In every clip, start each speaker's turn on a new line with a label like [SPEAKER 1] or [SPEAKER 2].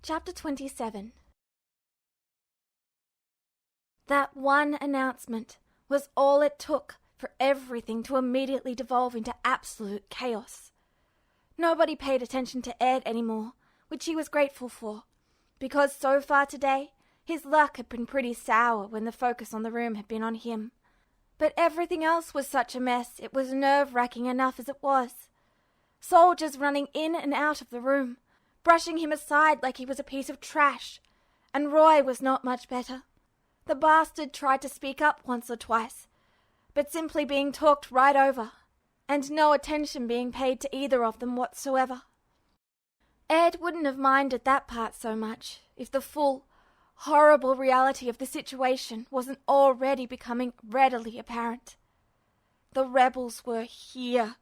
[SPEAKER 1] Chapter 27. That one announcement was all it took for everything to immediately devolve into absolute chaos. Nobody paid attention to Ed anymore, which he was grateful for, because so far today his luck had been pretty sour when the focus on the room had been on him. But everything else was such a mess it was nerve-wracking enough as it was. Soldiers running in and out of the room, brushing him aside like he was a piece of trash, and Roy was not much better. The bastard tried to speak up once or twice, but simply being talked right over, and no attention being paid to either of them whatsoever. Ed wouldn't have minded that part so much if the full, horrible reality of the situation wasn't already becoming readily apparent. The rebels were here.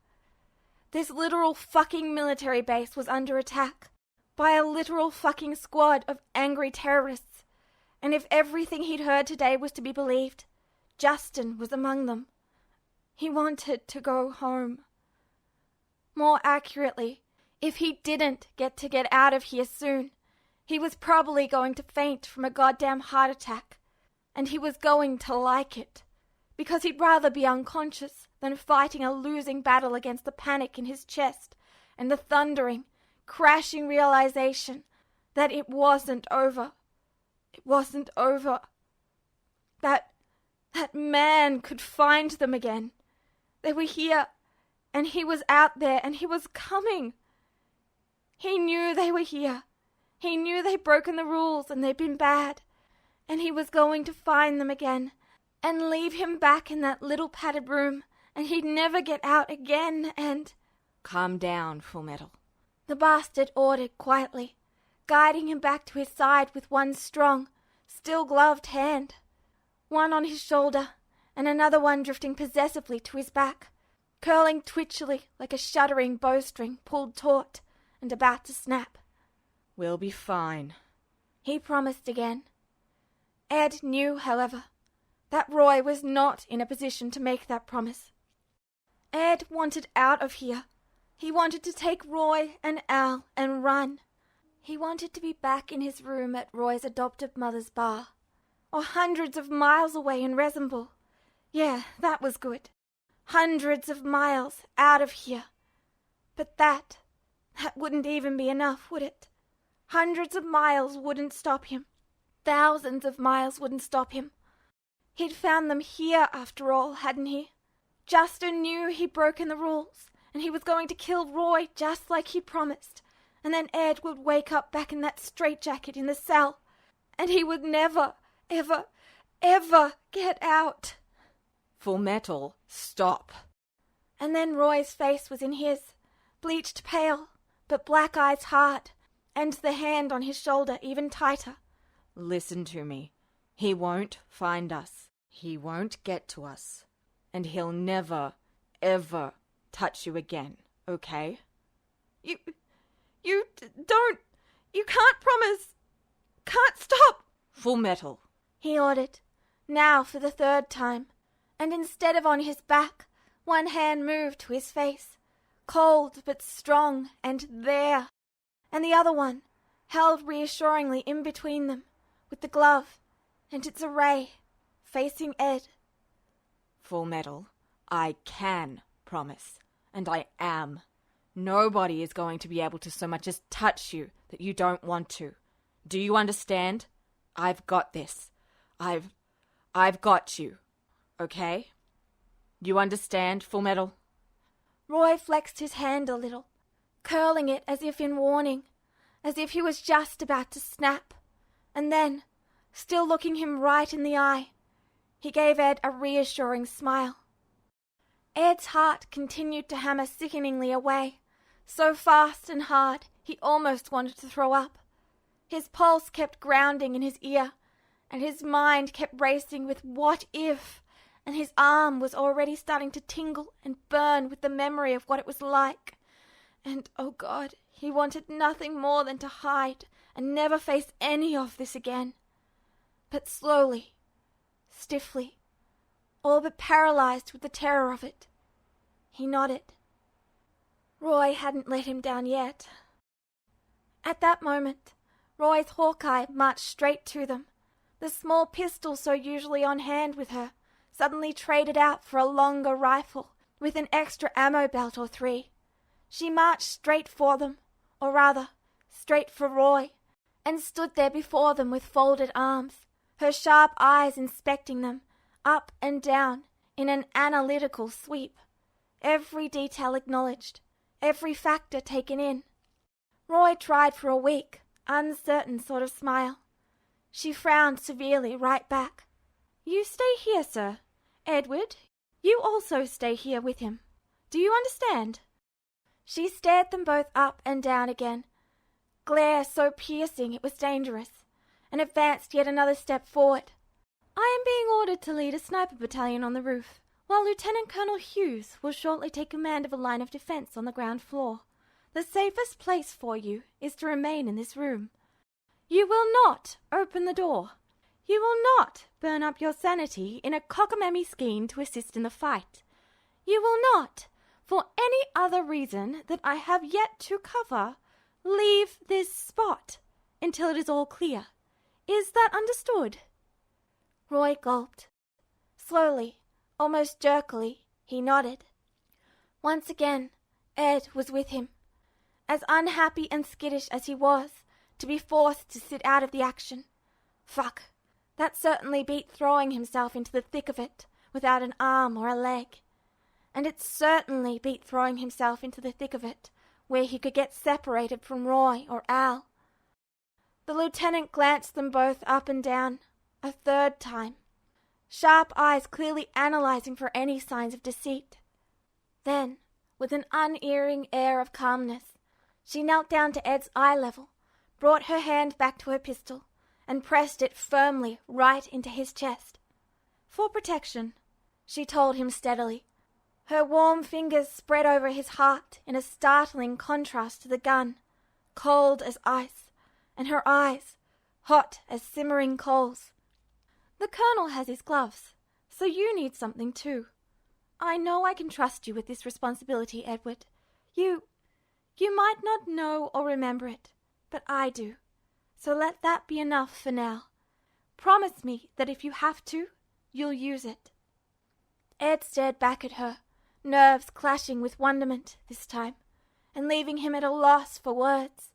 [SPEAKER 1] This literal fucking military base was under attack by a literal fucking squad of angry terrorists, and if everything he'd heard today was to be believed, Justin was among them. He wanted to go home. More accurately, if he didn't get out of here soon, he was probably going to faint from a goddamn heart attack, and he was going to like it, because he'd rather be unconscious than fighting a losing battle against the panic in his chest and the thundering, crashing realization that it wasn't over. It wasn't over. That man could find them again. They were here, and he was out there, and he was coming. He knew they were here. He knew they'd broken the rules and they'd been bad, and he was going to find them again and leave him back in that little padded room, and he'd never get out again, and...
[SPEAKER 2] "Calm down, Fullmetal,"
[SPEAKER 1] the bastard ordered quietly, guiding him back to his side with one strong, still-gloved hand, one on his shoulder and another one drifting possessively to his back, curling twitchily like a shuddering bowstring pulled taut and about to snap.
[SPEAKER 2] "We'll be fine,"
[SPEAKER 1] he promised again. Ed knew, however, that Roy was not in a position to make that promise. Ed wanted out of here. He wanted to take Roy and Al and run. He wanted to be back in his room at Roy's adoptive mother's bar, or hundreds of miles away in Resemble. Yeah, that was good. Hundreds of miles out of here. But that wouldn't even be enough, would it? Hundreds of miles wouldn't stop him. Thousands of miles wouldn't stop him. He'd found them here, after all, hadn't he? Justin knew he'd broken the rules, and he was going to kill Roy just like he'd promised, and then Ed would wake up back in that straitjacket in the cell, and he would never, ever, ever get out.
[SPEAKER 2] "Fullmetal, stop."
[SPEAKER 1] And then Roy's face was in his, bleached pale, but black eyes hard, and the hand on his shoulder even tighter.
[SPEAKER 2] "Listen to me. He won't find us. He won't get to us. And he'll never, ever touch you again, okay?"
[SPEAKER 1] You can't promise. Can't stop.
[SPEAKER 2] "Fullmetal,"
[SPEAKER 1] he ordered, now for the third time, and instead of on his back, one hand moved to his face, cold but strong and there, and the other one held reassuringly in between them, with the glove and its array facing Ed.
[SPEAKER 2] "Fullmetal, I can promise, and I am. Nobody is going to be able to so much as touch you that you don't want to. Do you understand? I've got this. I've got you. Okay? You understand, Fullmetal?"
[SPEAKER 1] Roy flexed his hand a little, curling it as if in warning, as if he was just about to snap, and then, still looking him right in the eye, he gave Ed a reassuring smile. Ed's heart continued to hammer sickeningly away, so fast and hard he almost wanted to throw up. His pulse kept grounding in his ear, and his mind kept racing with what if, and his arm was already starting to tingle and burn with the memory of what it was like. And, oh God, he wanted nothing more than to hide and never face any of this again. But slowly, stiffly, all but paralyzed with the terror of it, he nodded. Roy hadn't let him down yet. At that moment, Roy's Hawkeye marched straight to them, the small pistol so usually on hand with her, suddenly traded out for a longer rifle with an extra ammo belt or 3. She marched straight for them, or rather, straight for Roy, and stood there before them with folded arms, her sharp eyes inspecting them, up and down, in an analytical sweep. Every detail acknowledged, every factor taken in. Roy tried for a weak, uncertain sort of smile. She frowned severely right back. "You stay here, sir. Edward, you also stay here with him. Do you understand?" She stared them both up and down again, glare so piercing it was dangerous, and advanced yet another step forward. "I am being ordered to lead a sniper battalion on the roof, while Lieutenant Colonel Hughes will shortly take command of a line of defense on the ground floor. The safest place for you is to remain in this room. You will not open the door. You will not burn up your sanity in a cockamamie scheme to assist in the fight. You will not, for any other reason that I have yet to cover, leave this spot until it is all clear. Is that understood?" Roy gulped. Slowly, almost jerkily, he nodded. Once again, Ed was with him. As unhappy and skittish as he was, to be forced to sit out of the action. Fuck, that certainly beat throwing himself into the thick of it without an arm or a leg. And it certainly beat throwing himself into the thick of it where he could get separated from Roy or Al. The lieutenant glanced them both up and down, a third time, sharp eyes clearly analyzing for any signs of deceit. Then, with an unerring air of calmness, she knelt down to Ed's eye level, brought her hand back to her pistol, and pressed it firmly right into his chest. "For protection," she told him steadily. Her warm fingers spread over his heart in a startling contrast to the gun, cold as ice, and her eyes, hot as simmering coals. "The Colonel has his gloves, so you need something too. I know I can trust you with this responsibility, Edward. You might not know or remember it, but I do. So let that be enough for now. Promise me that if you have to, you'll use it." Ed stared back at her, nerves clashing with wonderment this time, and leaving him at a loss for words.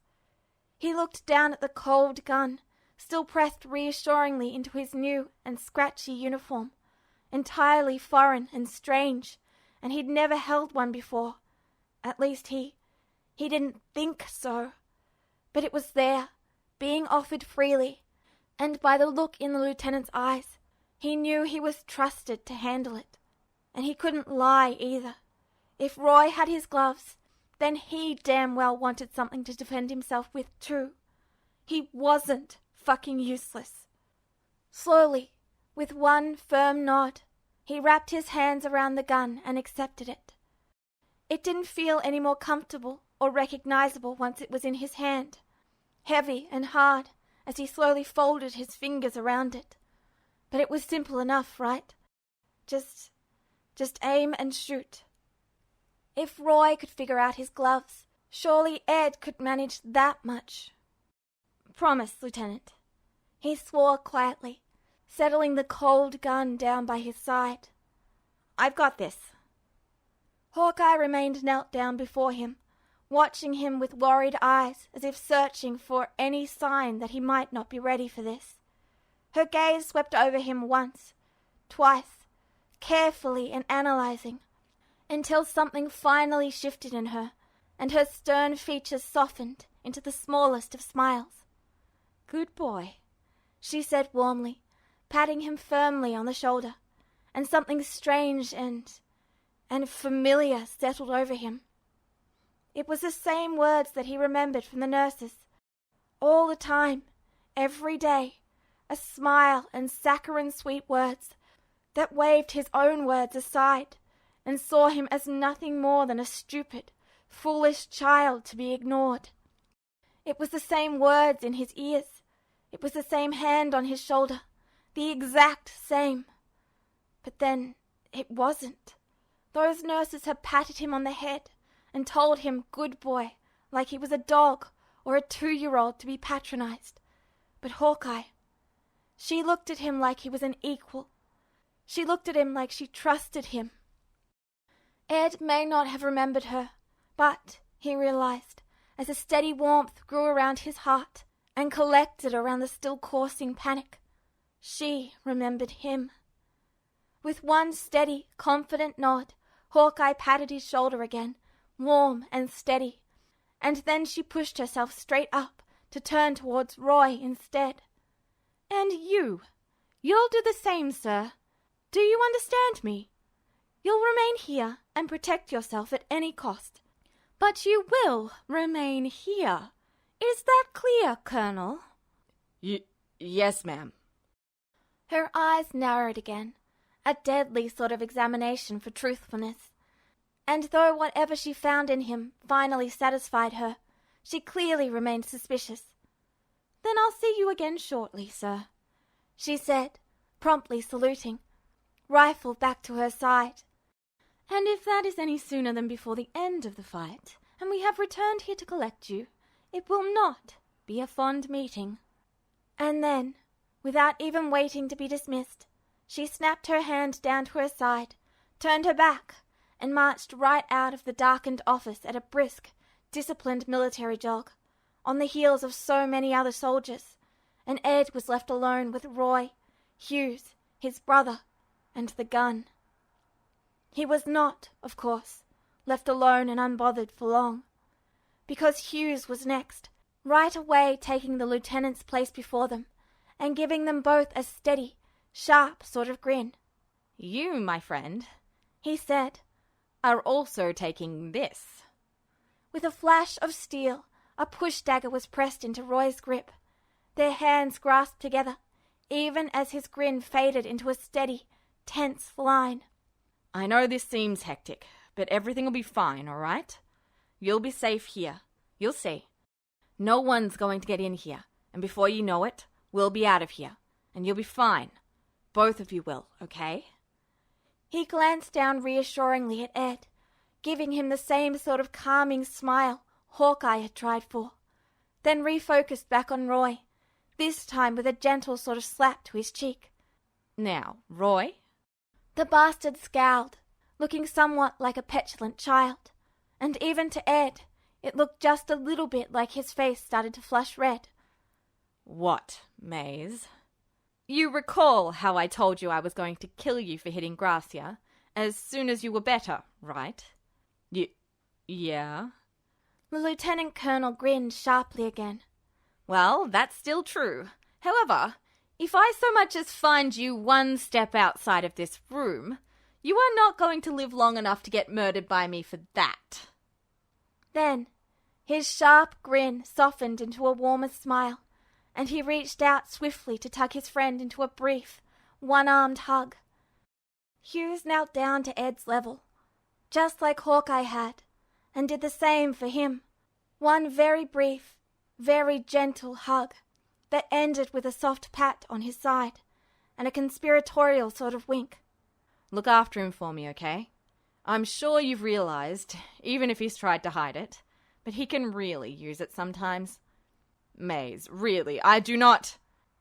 [SPEAKER 1] He looked down at the cold gun, still pressed reassuringly into his new and scratchy uniform, entirely foreign and strange, and he'd never held one before. At least he didn't think so. But it was there, being offered freely, and by the look in the lieutenant's eyes, he knew he was trusted to handle it. And he couldn't lie either. If Roy had his gloves, then he damn well wanted something to defend himself with too. He wasn't fucking useless. Slowly, with one firm nod, he wrapped his hands around the gun and accepted it. It didn't feel any more comfortable or recognizable once it was in his hand, heavy and hard as he slowly folded his fingers around it. But it was simple enough, right? Just aim and shoot. If Roy could figure out his gloves, surely Ed could manage that much. "Promise, Lieutenant," he swore quietly, settling the cold gun down by his side. "I've got this." Hawkeye remained knelt down before him, watching him with worried eyes as if searching for any sign that he might not be ready for this. Her gaze swept over him once, twice, carefully and analyzing, until something finally shifted in her, and her stern features softened into the smallest of smiles. "Good boy," she said warmly, patting him firmly on the shoulder, and something strange and familiar settled over him. It was the same words that he remembered from the nurses. All the time, every day, a smile and saccharine sweet words that waved his own words aside and saw him as nothing more than a stupid, foolish child to be ignored. It was the same words in his ears. It was the same hand on his shoulder, the exact same. But then it wasn't. Those nurses had patted him on the head and told him good boy, like he was a dog or a 2-year-old to be patronized. But Hawkeye, she looked at him like he was an equal. She looked at him like she trusted him. Ed may not have remembered her, but, he realized, as a steady warmth grew around his heart and collected around the still coursing panic, she remembered him. With one steady, confident nod, Hawkeye patted his shoulder again, warm and steady, and then she pushed herself straight up to turn towards Roy instead. "And you'll do the same, sir. Do you understand me? You'll remain here and protect yourself at any cost. But you will remain here. Is that clear, Colonel?"
[SPEAKER 2] Yes, ma'am.
[SPEAKER 1] Her eyes narrowed again, a deadly sort of examination for truthfulness. And though whatever she found in him finally satisfied her, she clearly remained suspicious. "Then I'll see you again shortly, sir," she said, promptly saluting, rifle back to her side. "And if that is any sooner than before the end of the fight, and we have returned here to collect you, it will not be a fond meeting." And then, without even waiting to be dismissed, she snapped her hand down to her side, turned her back, and marched right out of the darkened office at a brisk, disciplined military jog, on the heels of so many other soldiers, and Ed was left alone with Roy, Hughes, his brother, and the gun. He was not, of course, left alone and unbothered for long, because Hughes was next, right away taking the lieutenant's place before them, and giving them both a steady, sharp sort of grin.
[SPEAKER 2] "You, my friend,"
[SPEAKER 1] he said,
[SPEAKER 2] "are also taking this."
[SPEAKER 1] With a flash of steel, a push dagger was pressed into Roy's grip. Their hands grasped together, even as his grin faded into a steady, tense line.
[SPEAKER 2] "I know this seems hectic, but everything will be fine, all right? You'll be safe here. You'll see. No one's going to get in here, and before you know it, we'll be out of here, and you'll be fine. Both of you will, okay?"
[SPEAKER 1] He glanced down reassuringly at Ed, giving him the same sort of calming smile Hawkeye had tried for, then refocused back on Roy, this time with a gentle sort of slap to his cheek.
[SPEAKER 2] "Now, Roy?"
[SPEAKER 1] The bastard scowled, looking somewhat like a petulant child, and even to Ed, it looked just a little bit like his face started to flush red.
[SPEAKER 2] "What, Maze? You recall how I told you I was going to kill you for hitting Gracia as soon as you were better, right?" Yeah?
[SPEAKER 1] The lieutenant colonel grinned sharply again.
[SPEAKER 2] "Well, that's still true. However, if I so much as find you one step outside of this room, you are not going to live long enough to get murdered by me for that."
[SPEAKER 1] Then, his sharp grin softened into a warmer smile, and he reached out swiftly to tuck his friend into a brief, one-armed hug. Hughes knelt down to Ed's level, just like Hawkeye had, and did the same for him. One very brief, very gentle hug that ended with a soft pat on his side and a conspiratorial sort of wink.
[SPEAKER 2] "Look after him for me, okay? I'm sure you've realized, even if he's tried to hide it, but he can really use it sometimes. Maze, really, I do not.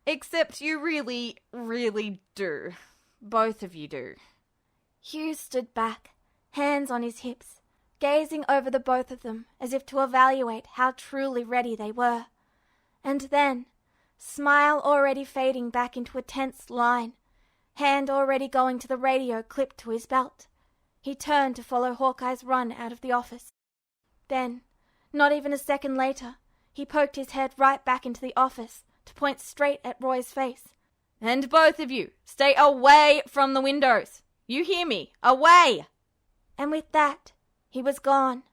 [SPEAKER 2] Except you really, really do. Both of you do."
[SPEAKER 1] Hughes stood back, hands on his hips, gazing over the both of them as if to evaluate how truly ready they were. And then, smile already fading back into a tense line, hand already going to the radio clipped to his belt, he turned to follow Hawkeye's run out of the office. Then, not even a second later, he poked his head right back into the office to point straight at Roy's face.
[SPEAKER 2] "And both of you, stay away from the windows. You hear me? Away!"
[SPEAKER 1] And with that, he was gone,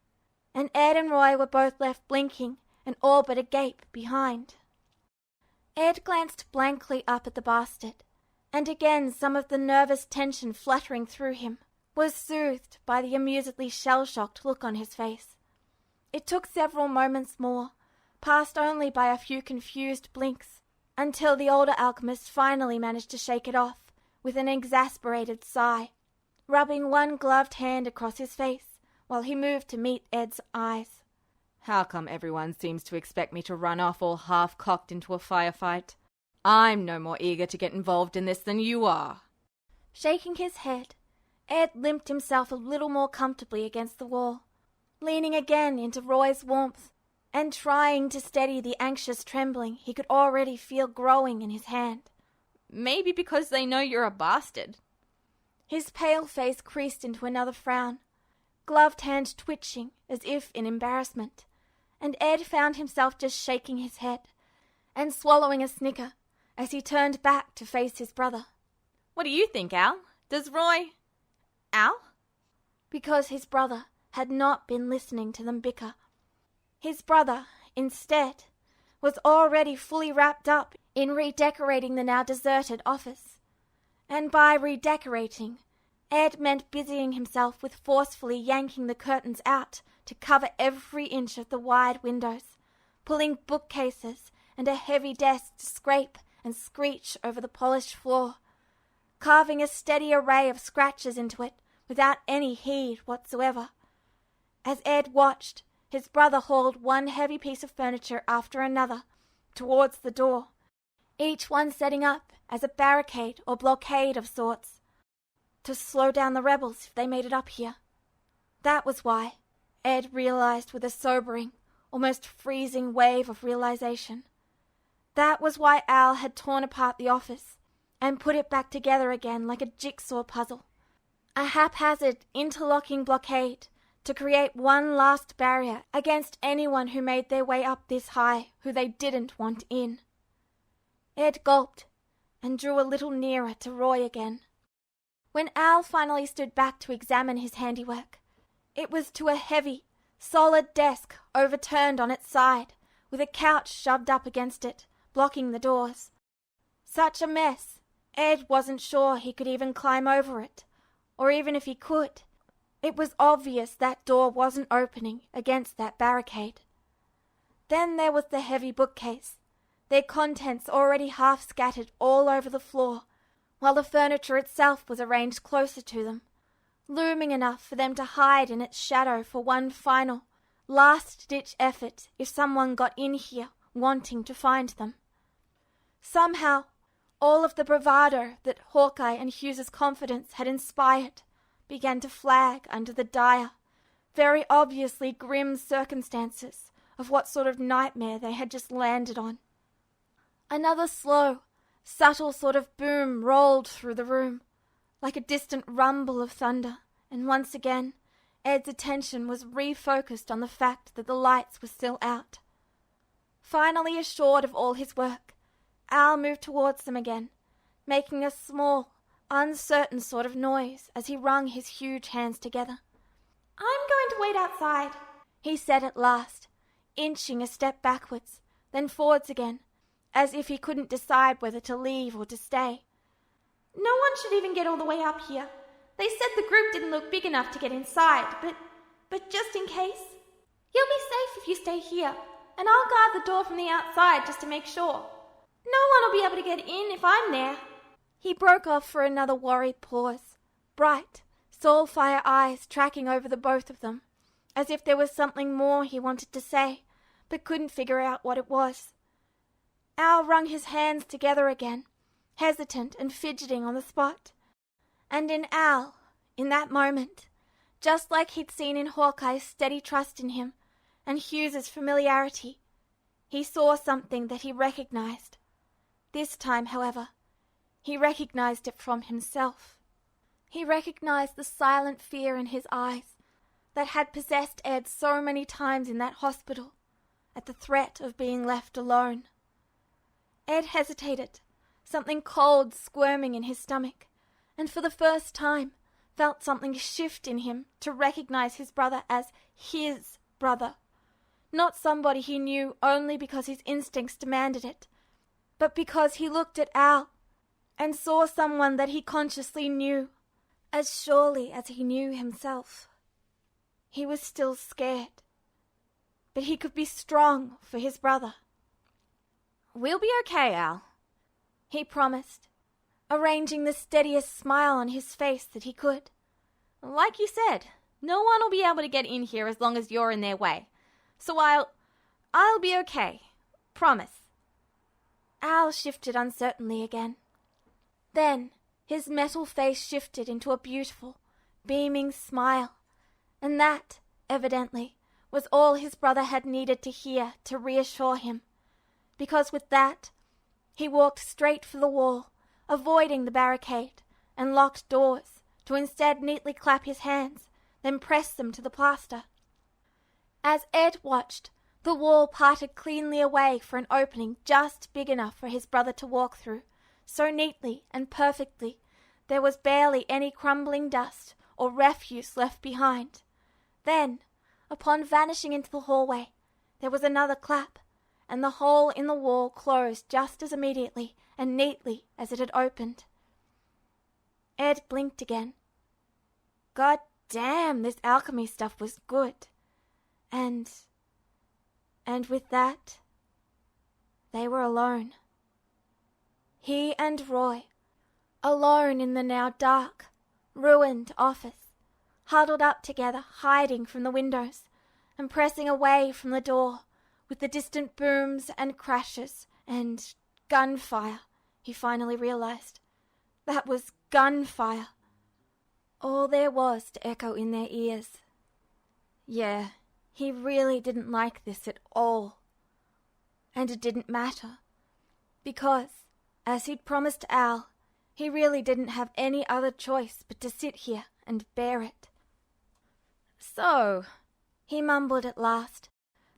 [SPEAKER 1] and Ed and Roy were both left blinking and all but agape behind. Ed glanced blankly up at the bastard, and again some of the nervous tension fluttering through him was soothed by the amusedly shell-shocked look on his face. It took several moments more, passed only by a few confused blinks, until the older alchemist finally managed to shake it off with an exasperated sigh, rubbing one gloved hand across his face while he moved to meet Ed's eyes.
[SPEAKER 2] How come everyone seems to expect me to run off all half-cocked into a firefight? I'm no more eager to get involved in this than you are.
[SPEAKER 1] Shaking his head, Ed limped himself a little more comfortably against the wall, leaning again into Roy's warmth and trying to steady the anxious trembling he could already feel growing in his hand.
[SPEAKER 2] Maybe because they know you're a bastard.
[SPEAKER 1] His pale face creased into another frown, gloved hand twitching as if in embarrassment, and Ed found himself just shaking his head and swallowing a snicker as he turned back to face his brother.
[SPEAKER 2] What do you think, Al? Does Roy... Al?
[SPEAKER 1] Because his brother had not been listening to them bicker. His brother, instead, was already fully wrapped up in redecorating the now deserted office. And by redecorating, Ed meant busying himself with forcefully yanking the curtains out to cover every inch of the wide windows, pulling bookcases and a heavy desk to scrape and screech over the polished floor, carving a steady array of scratches into it without any heed whatsoever. As Ed watched, his brother hauled one heavy piece of furniture after another towards the door, each one setting up as a barricade or blockade of sorts, to slow down the rebels if they made it up here. That was why, Ed realized with a sobering, almost freezing wave of realization. That was why Al had torn apart the office and put it back together again like a jigsaw puzzle. A haphazard, interlocking blockade to create one last barrier against anyone who made their way up this high who they didn't want in. Ed gulped and drew a little nearer to Roy again. When Al finally stood back to examine his handiwork, it was to a heavy, solid desk overturned on its side, with a couch shoved up against it, blocking the doors. Such a mess, Ed wasn't sure he could even climb over it, or even if he could, it was obvious that door wasn't opening against that barricade. Then there was the heavy bookcase, their contents already half scattered all over the floor, while the furniture itself was arranged closer to them, looming enough for them to hide in its shadow for one final, last-ditch effort if someone got in here wanting to find them. Somehow, all of the bravado that Hawkeye and Hughes's confidence had inspired began to flag under the dire, very obviously grim circumstances of what sort of nightmare they had just landed on. Another slow, subtle sort of boom rolled through the room, like a distant rumble of thunder, and once again Ed's attention was refocused on the fact that the lights were still out. Finally assured of all his work, Al moved towards them again, making a small, uncertain sort of noise as he wrung his huge hands together. "I'm going to wait outside," he said at last, inching a step backwards, then forwards again, as if he couldn't decide whether to leave or to stay. "No one should even get all the way up here. They said the group didn't look big enough to get inside, but just in case. You'll be safe if you stay here, and I'll guard the door from the outside just to make sure. No one will be able to get in if I'm there." He broke off for another worried pause, bright, soul-fire eyes tracking over the both of them, as if there was something more he wanted to say, but couldn't figure out what it was. Al wrung his hands together again, hesitant and fidgeting on the spot. And in Al, in that moment, just like he'd seen in Hawkeye's steady trust in him and Hughes's familiarity, he saw something that he recognized. This time, however, he recognized it from himself. He recognized the silent fear in his eyes that had possessed Ed so many times in that hospital at the threat of being left alone. Ed hesitated, something cold squirming in his stomach, and for the first time felt something shift in him to recognize his brother as his brother. Not somebody he knew only because his instincts demanded it, but because he looked at Al and saw someone that he consciously knew, as surely as he knew himself. He was still scared, but he could be strong for his brother.
[SPEAKER 2] "We'll be okay, Al,"
[SPEAKER 1] he promised, arranging the steadiest smile on his face that he could.
[SPEAKER 2] "Like you said, no one will be able to get in here as long as you're in their way.
[SPEAKER 1] So I'll be okay. Promise. Al shifted uncertainly again. Then his metal face shifted into a beautiful, beaming smile, and that, evidently, was all his brother had needed to hear to reassure him, because with that, he walked straight for the wall, avoiding the barricade and locked doors, to instead neatly clap his hands, then press them to the plaster. As Ed watched, the wall parted cleanly away for an opening just big enough for his brother to walk through, so neatly and perfectly there was barely any crumbling dust or refuse left behind. Then, upon vanishing into the hallway, there was another clap, and the hole in the wall closed just as immediately and neatly as it had opened. Ed blinked again. God damn, this alchemy stuff was good. And with that, they were alone. He and Roy, alone in the now dark, ruined office, huddled up together, hiding from the windows, and pressing away from the door, with the distant booms and crashes and gunfire, he finally realized. That was gunfire. All there was to echo in their ears. Yeah, he really didn't like this at all. And it didn't matter, because, as he'd promised Al, he really didn't have any other choice but to sit here and bear it. So, he mumbled at last,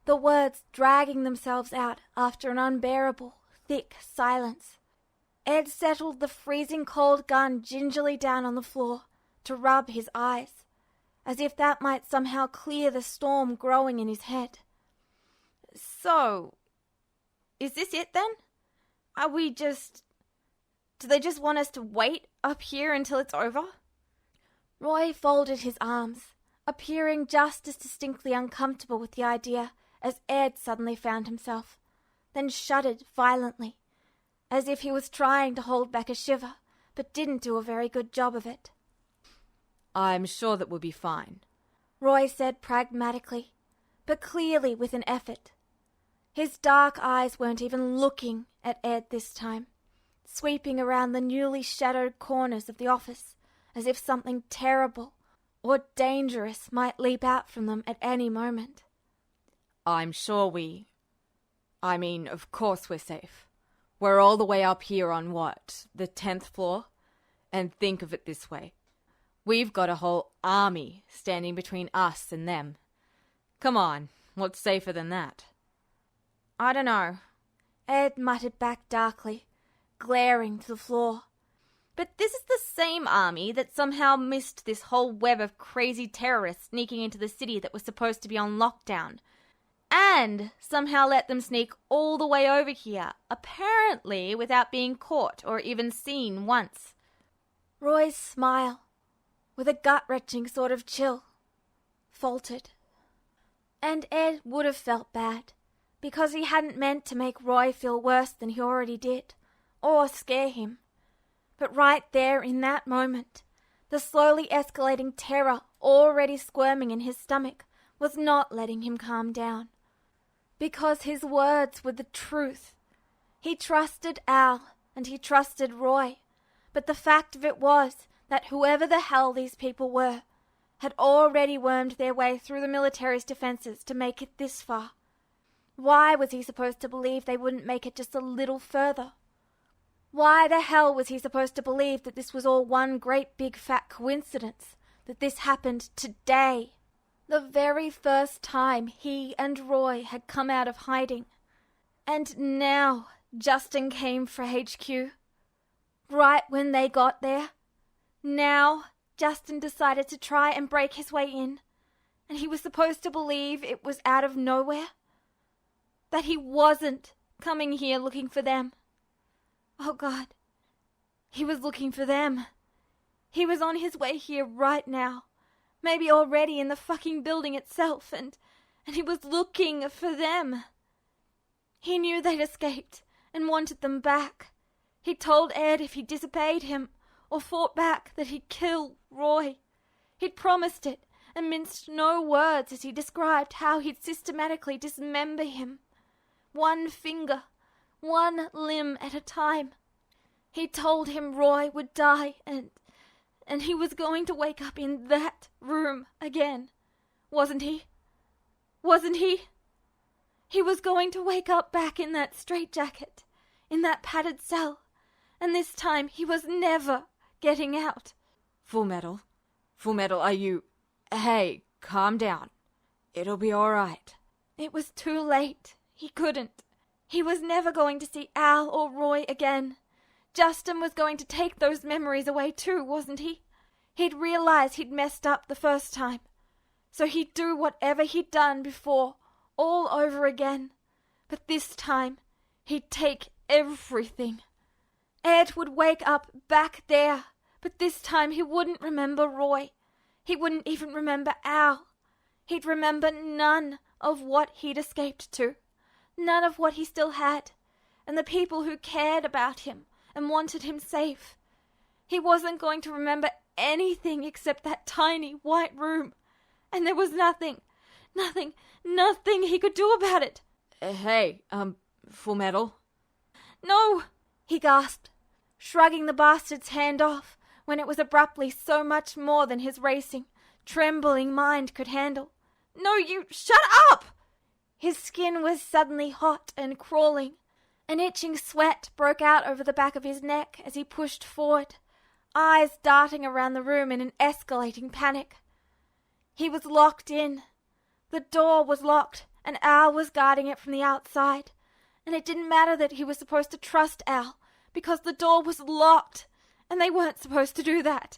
[SPEAKER 1] the words dragging themselves out after an unbearable, thick silence. Ed settled the freezing cold gun gingerly down on the floor to rub his eyes, as if that might somehow clear the storm growing in his head. So, is this it then? Do they just want us to wait up here until it's over? Roy folded his arms, appearing just as distinctly uncomfortable with the idea as Ed suddenly found himself, then shuddered violently, as if he was trying to hold back a shiver, but didn't do a very good job of it.
[SPEAKER 2] I'm sure that we'll be fine,
[SPEAKER 1] Roy said pragmatically, but clearly with an effort. His dark eyes weren't even looking at Ed this time, sweeping around the newly shadowed corners of the office, as if something terrible or dangerous might leap out from them at any moment.
[SPEAKER 2] I'm sure of course we're safe. We're all the way up here on the 10th floor? And think of it this way. We've got a whole army standing between us and them. Come on, what's safer than that?
[SPEAKER 1] I don't know, Ed muttered back darkly, glaring to the floor. But this is the same army that somehow missed this whole web of crazy terrorists sneaking into the city that was supposed to be on lockdown, and somehow let them sneak all the way over here, apparently without being caught or even seen once. Roy's smile, with a gut-wrenching sort of chill, faltered. And Ed would have felt bad, because he hadn't meant to make Roy feel worse than he already did, or scare him. But right there in that moment, the slowly escalating terror already squirming in his stomach was not letting him calm down. Because his words were the truth. He trusted Al, and he trusted Roy, but the fact of it was that whoever the hell these people were had already wormed their way through the military's defenses to make it this far. Why was he supposed to believe they wouldn't make it just a little further? Why the hell was he supposed to believe that this was all one great big fat coincidence, that this happened today, the very first time he and Roy had come out of hiding? And now Justin came for HQ. Right when they got there. Now Justin decided to try and break his way in, and he was supposed to believe it was out of nowhere? That he wasn't coming here looking for them. Oh God, he was looking for them. He was on his way here right now, maybe already in the fucking building itself, and he was looking for them. He knew they'd escaped and wanted them back. He told Ed if he disobeyed him or fought back that he'd kill Roy. He'd promised it, and minced no words as he described how he'd systematically dismember him. One finger, one limb at a time. He told him Roy would die and he was going to wake up in that room again. Wasn't he? Wasn't he? He was going to wake up back in that straitjacket, in that padded cell, and this time he was never getting out.
[SPEAKER 2] Fullmetal, are you... Hey, calm down. It'll be all right.
[SPEAKER 1] It was too late. He couldn't. He was never going to see Al or Roy again. Justin was going to take those memories away too, wasn't he? He'd realized he'd messed up the first time. So he'd do whatever he'd done before, all over again. But this time, he'd take everything. Ed would wake up back there, but this time he wouldn't remember Roy. He wouldn't even remember Al. He'd remember none of what he'd escaped to, none of what he still had, and the people who cared about him and wanted him safe. He wasn't going to remember anything except that tiny white room, and there was nothing he could do about it.
[SPEAKER 2] Hey, Fullmetal?
[SPEAKER 1] No, he gasped, shrugging the bastard's hand off when it was abruptly so much more than his racing, trembling mind could handle. No, you shut up! His skin was suddenly hot and crawling. An itching sweat broke out over the back of his neck as he pushed forward, eyes darting around the room in an escalating panic. He was locked in. The door was locked, and Al was guarding it from the outside. And it didn't matter that he was supposed to trust Al, because the door was locked, and they weren't supposed to do that.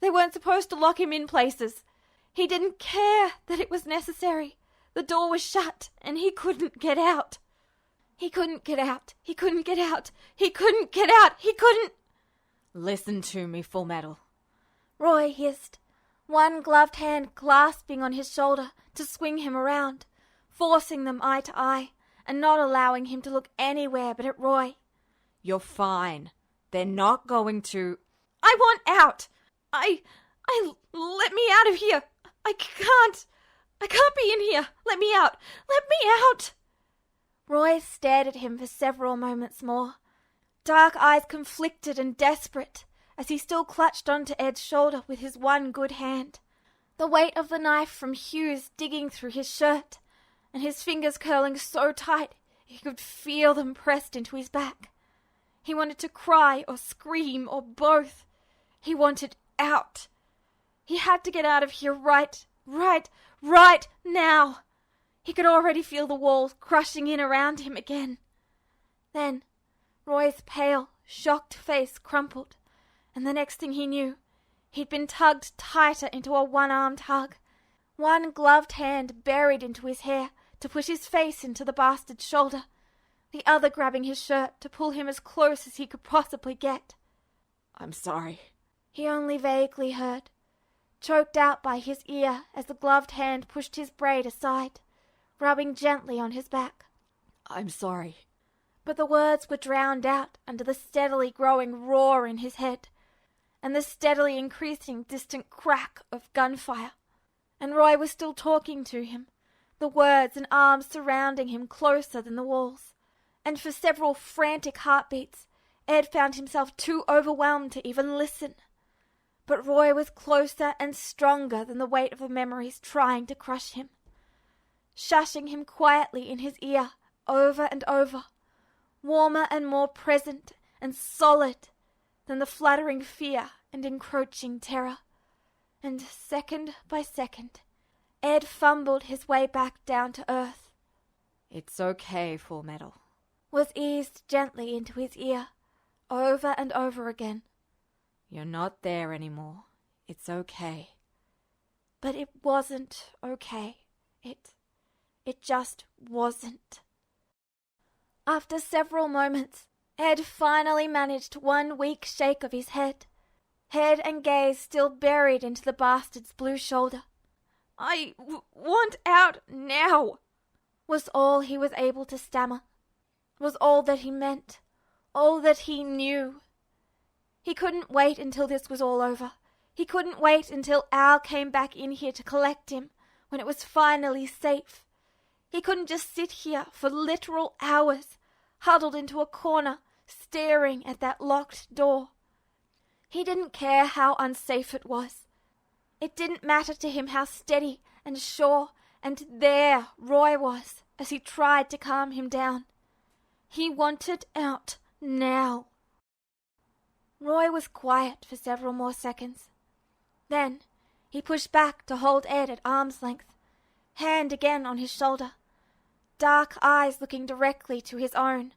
[SPEAKER 1] They weren't supposed to lock him in places. He didn't care that it was necessary. The door was shut, and he couldn't get out. He couldn't get out. He couldn't get out. He couldn't get out. He couldn't...
[SPEAKER 2] Listen to me, Fullmetal.
[SPEAKER 1] Roy hissed, one gloved hand clasping on his shoulder to swing him around, forcing them eye to eye, and not allowing him to look anywhere but at Roy.
[SPEAKER 2] You're fine. They're not going to...
[SPEAKER 1] I want out! Let me out of here! I can't be in here! Let me out! Let me out! Roy stared at him for several moments more, dark eyes conflicted and desperate, as he still clutched onto Ed's shoulder with his one good hand, the weight of the knife from Hughes digging through his shirt, and his fingers curling so tight he could feel them pressed into his back. He wanted to cry or scream or both. He wanted out. He had to get out of here right now. He could already feel the walls crushing in around him again. Then Roy's pale, shocked face crumpled, and the next thing he knew, he'd been tugged tighter into a one-armed hug, one gloved hand buried into his hair to push his face into the bastard's shoulder, the other grabbing his shirt to pull him as close as he could possibly get.
[SPEAKER 2] I'm sorry.
[SPEAKER 1] He only vaguely heard, choked out by his ear as the gloved hand pushed his braid aside, rubbing gently on his back.
[SPEAKER 2] I'm sorry.
[SPEAKER 1] But the words were drowned out under the steadily growing roar in his head, and the steadily increasing distant crack of gunfire. And Roy was still talking to him, the words and arms surrounding him closer than the walls. And for several frantic heartbeats, Ed found himself too overwhelmed to even listen. But Roy was closer and stronger than the weight of the memories trying to crush him, shushing him quietly in his ear over and over, warmer and more present and solid than the fluttering fear and encroaching terror. And second by second, Ed fumbled his way back down to earth.
[SPEAKER 2] It's okay, Fullmetal.
[SPEAKER 1] Was eased gently into his ear, over and over again.
[SPEAKER 2] You're not there anymore. It's okay.
[SPEAKER 1] But it wasn't okay. It just wasn't. After several moments, Ed finally managed one weak shake of his head and gaze still buried into the bastard's blue shoulder. I want out now, was all he was able to stammer, was all that he meant, all that he knew. He couldn't wait until this was all over. He couldn't wait until Al came back in here to collect him when it was finally safe. He couldn't just sit here for literal hours, huddled into a corner, staring at that locked door. He didn't care how unsafe it was. It didn't matter to him how steady and sure and there Roy was as he tried to calm him down. He wanted out now. Roy was quiet for several more seconds. Then he pushed back to hold Ed at arm's length, hand again on his shoulder, dark eyes looking directly to his own,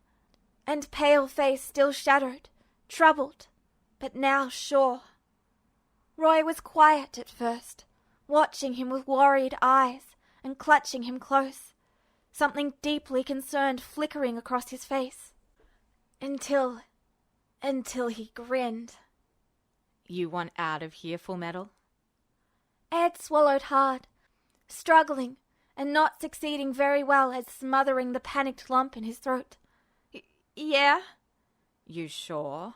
[SPEAKER 1] and pale face still shadowed, troubled, but now sure. Roy was quiet at first, watching him with worried eyes and clutching him close, something deeply concerned flickering across his face. Until he grinned.
[SPEAKER 2] You want out of here, Fullmetal?
[SPEAKER 1] Ed swallowed hard, struggling and not succeeding very well at smothering the panicked lump in his throat. Yeah?
[SPEAKER 2] You sure?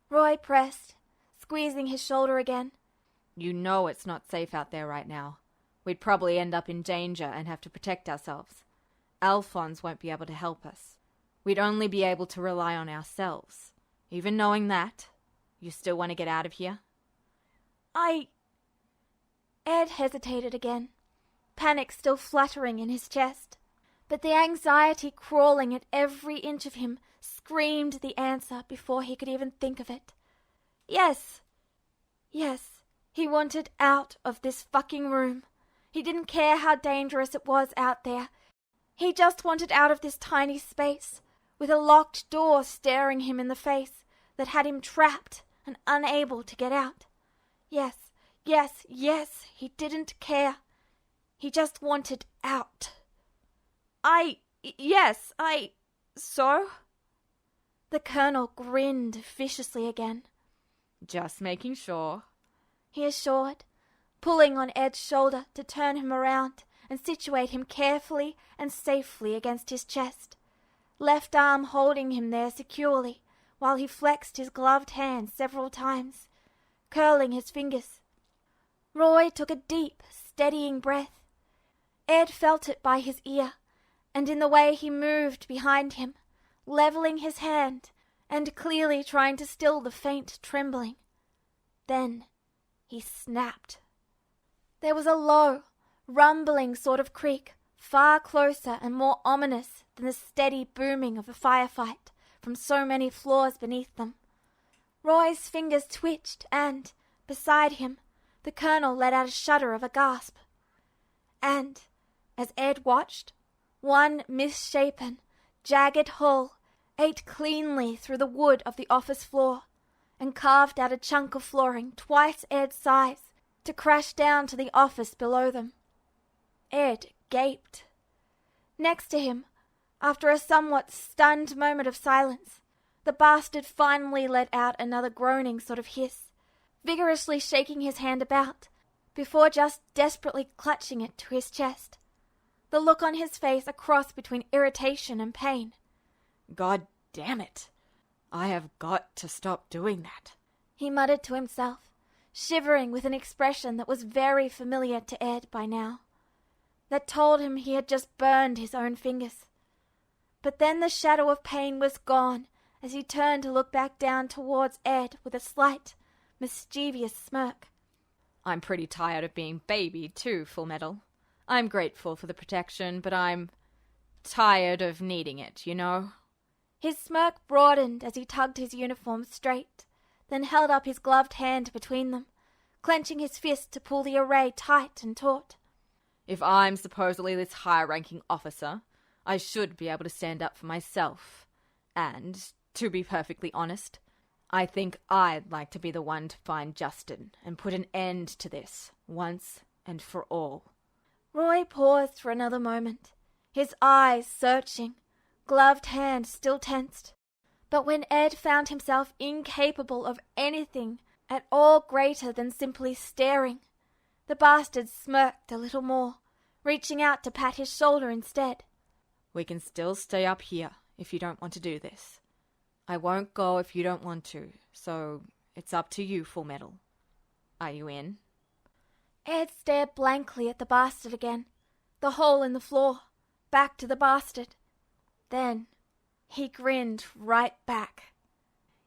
[SPEAKER 1] Roy pressed, squeezing his shoulder again.
[SPEAKER 2] You know it's not safe out there right now. We'd probably end up in danger and have to protect ourselves. Alphonse won't be able to help us. We'd only be able to rely on ourselves. Even knowing that, you still want to get out of here?
[SPEAKER 1] Ed hesitated again, panic still fluttering in his chest. But the anxiety crawling at every inch of him screamed the answer before he could even think of it. Yes, he wanted out of this fucking room. He didn't care how dangerous it was out there. He just wanted out of this tiny space, with a locked door staring him in the face that had him trapped and unable to get out. Yes, he didn't care. He just wanted out. So? The Colonel grinned viciously again.
[SPEAKER 2] Just making sure,
[SPEAKER 1] he assured, pulling on Ed's shoulder to turn him around and situate him carefully and safely against his chest, left arm holding him there securely while he flexed his gloved hand several times, curling his fingers. Roy took a deep, steadying breath. Ed felt it by his ear, and in the way he moved behind him, leveling his hand and clearly trying to still the faint trembling. Then he snapped. There was a low, rumbling sort of creak, far closer and more ominous than the steady booming of a firefight from so many floors beneath them. Roy's fingers twitched and, beside him, the Colonel let out a shudder of a gasp. And, as Ed watched, one misshapen, jagged hull ate cleanly through the wood of the office floor and carved out a chunk of flooring twice Ed's size to crash down to the office below them. Ed gaped. Next to him, after a somewhat stunned moment of silence, the bastard finally let out another groaning sort of hiss, vigorously shaking his hand about, before just desperately clutching it to his chest. The look on his face a cross between irritation and pain.
[SPEAKER 2] God damn it! I have got to stop doing that,
[SPEAKER 1] he muttered to himself, shivering with an expression that was very familiar to Ed by now, that told him he had just burned his own fingers. But then the shadow of pain was gone as he turned to look back down towards Ed with a slight, mischievous smirk.
[SPEAKER 2] I'm pretty tired of being babied too, Fullmetal. I'm grateful for the protection, but I'm tired of needing it, you know?
[SPEAKER 1] His smirk broadened as he tugged his uniform straight, then held up his gloved hand between them, clenching his fist to pull the array tight and taut.
[SPEAKER 2] If I'm supposedly this high-ranking officer, I should be able to stand up for myself. And, to be perfectly honest, I think I'd like to be the one to find Justin and put an end to this, once and for all.
[SPEAKER 1] Roy paused for another moment, his eyes searching, gloved hand still tensed. But when Ed found himself incapable of anything at all greater than simply staring, the bastard smirked a little more, reaching out to pat his shoulder instead.
[SPEAKER 2] We can still stay up here if you don't want to do this. I won't go if you don't want to, so it's up to you, Fullmetal. Are you in?
[SPEAKER 1] Ed stared blankly at the bastard again, the hole in the floor, back to the bastard. Then he grinned right back.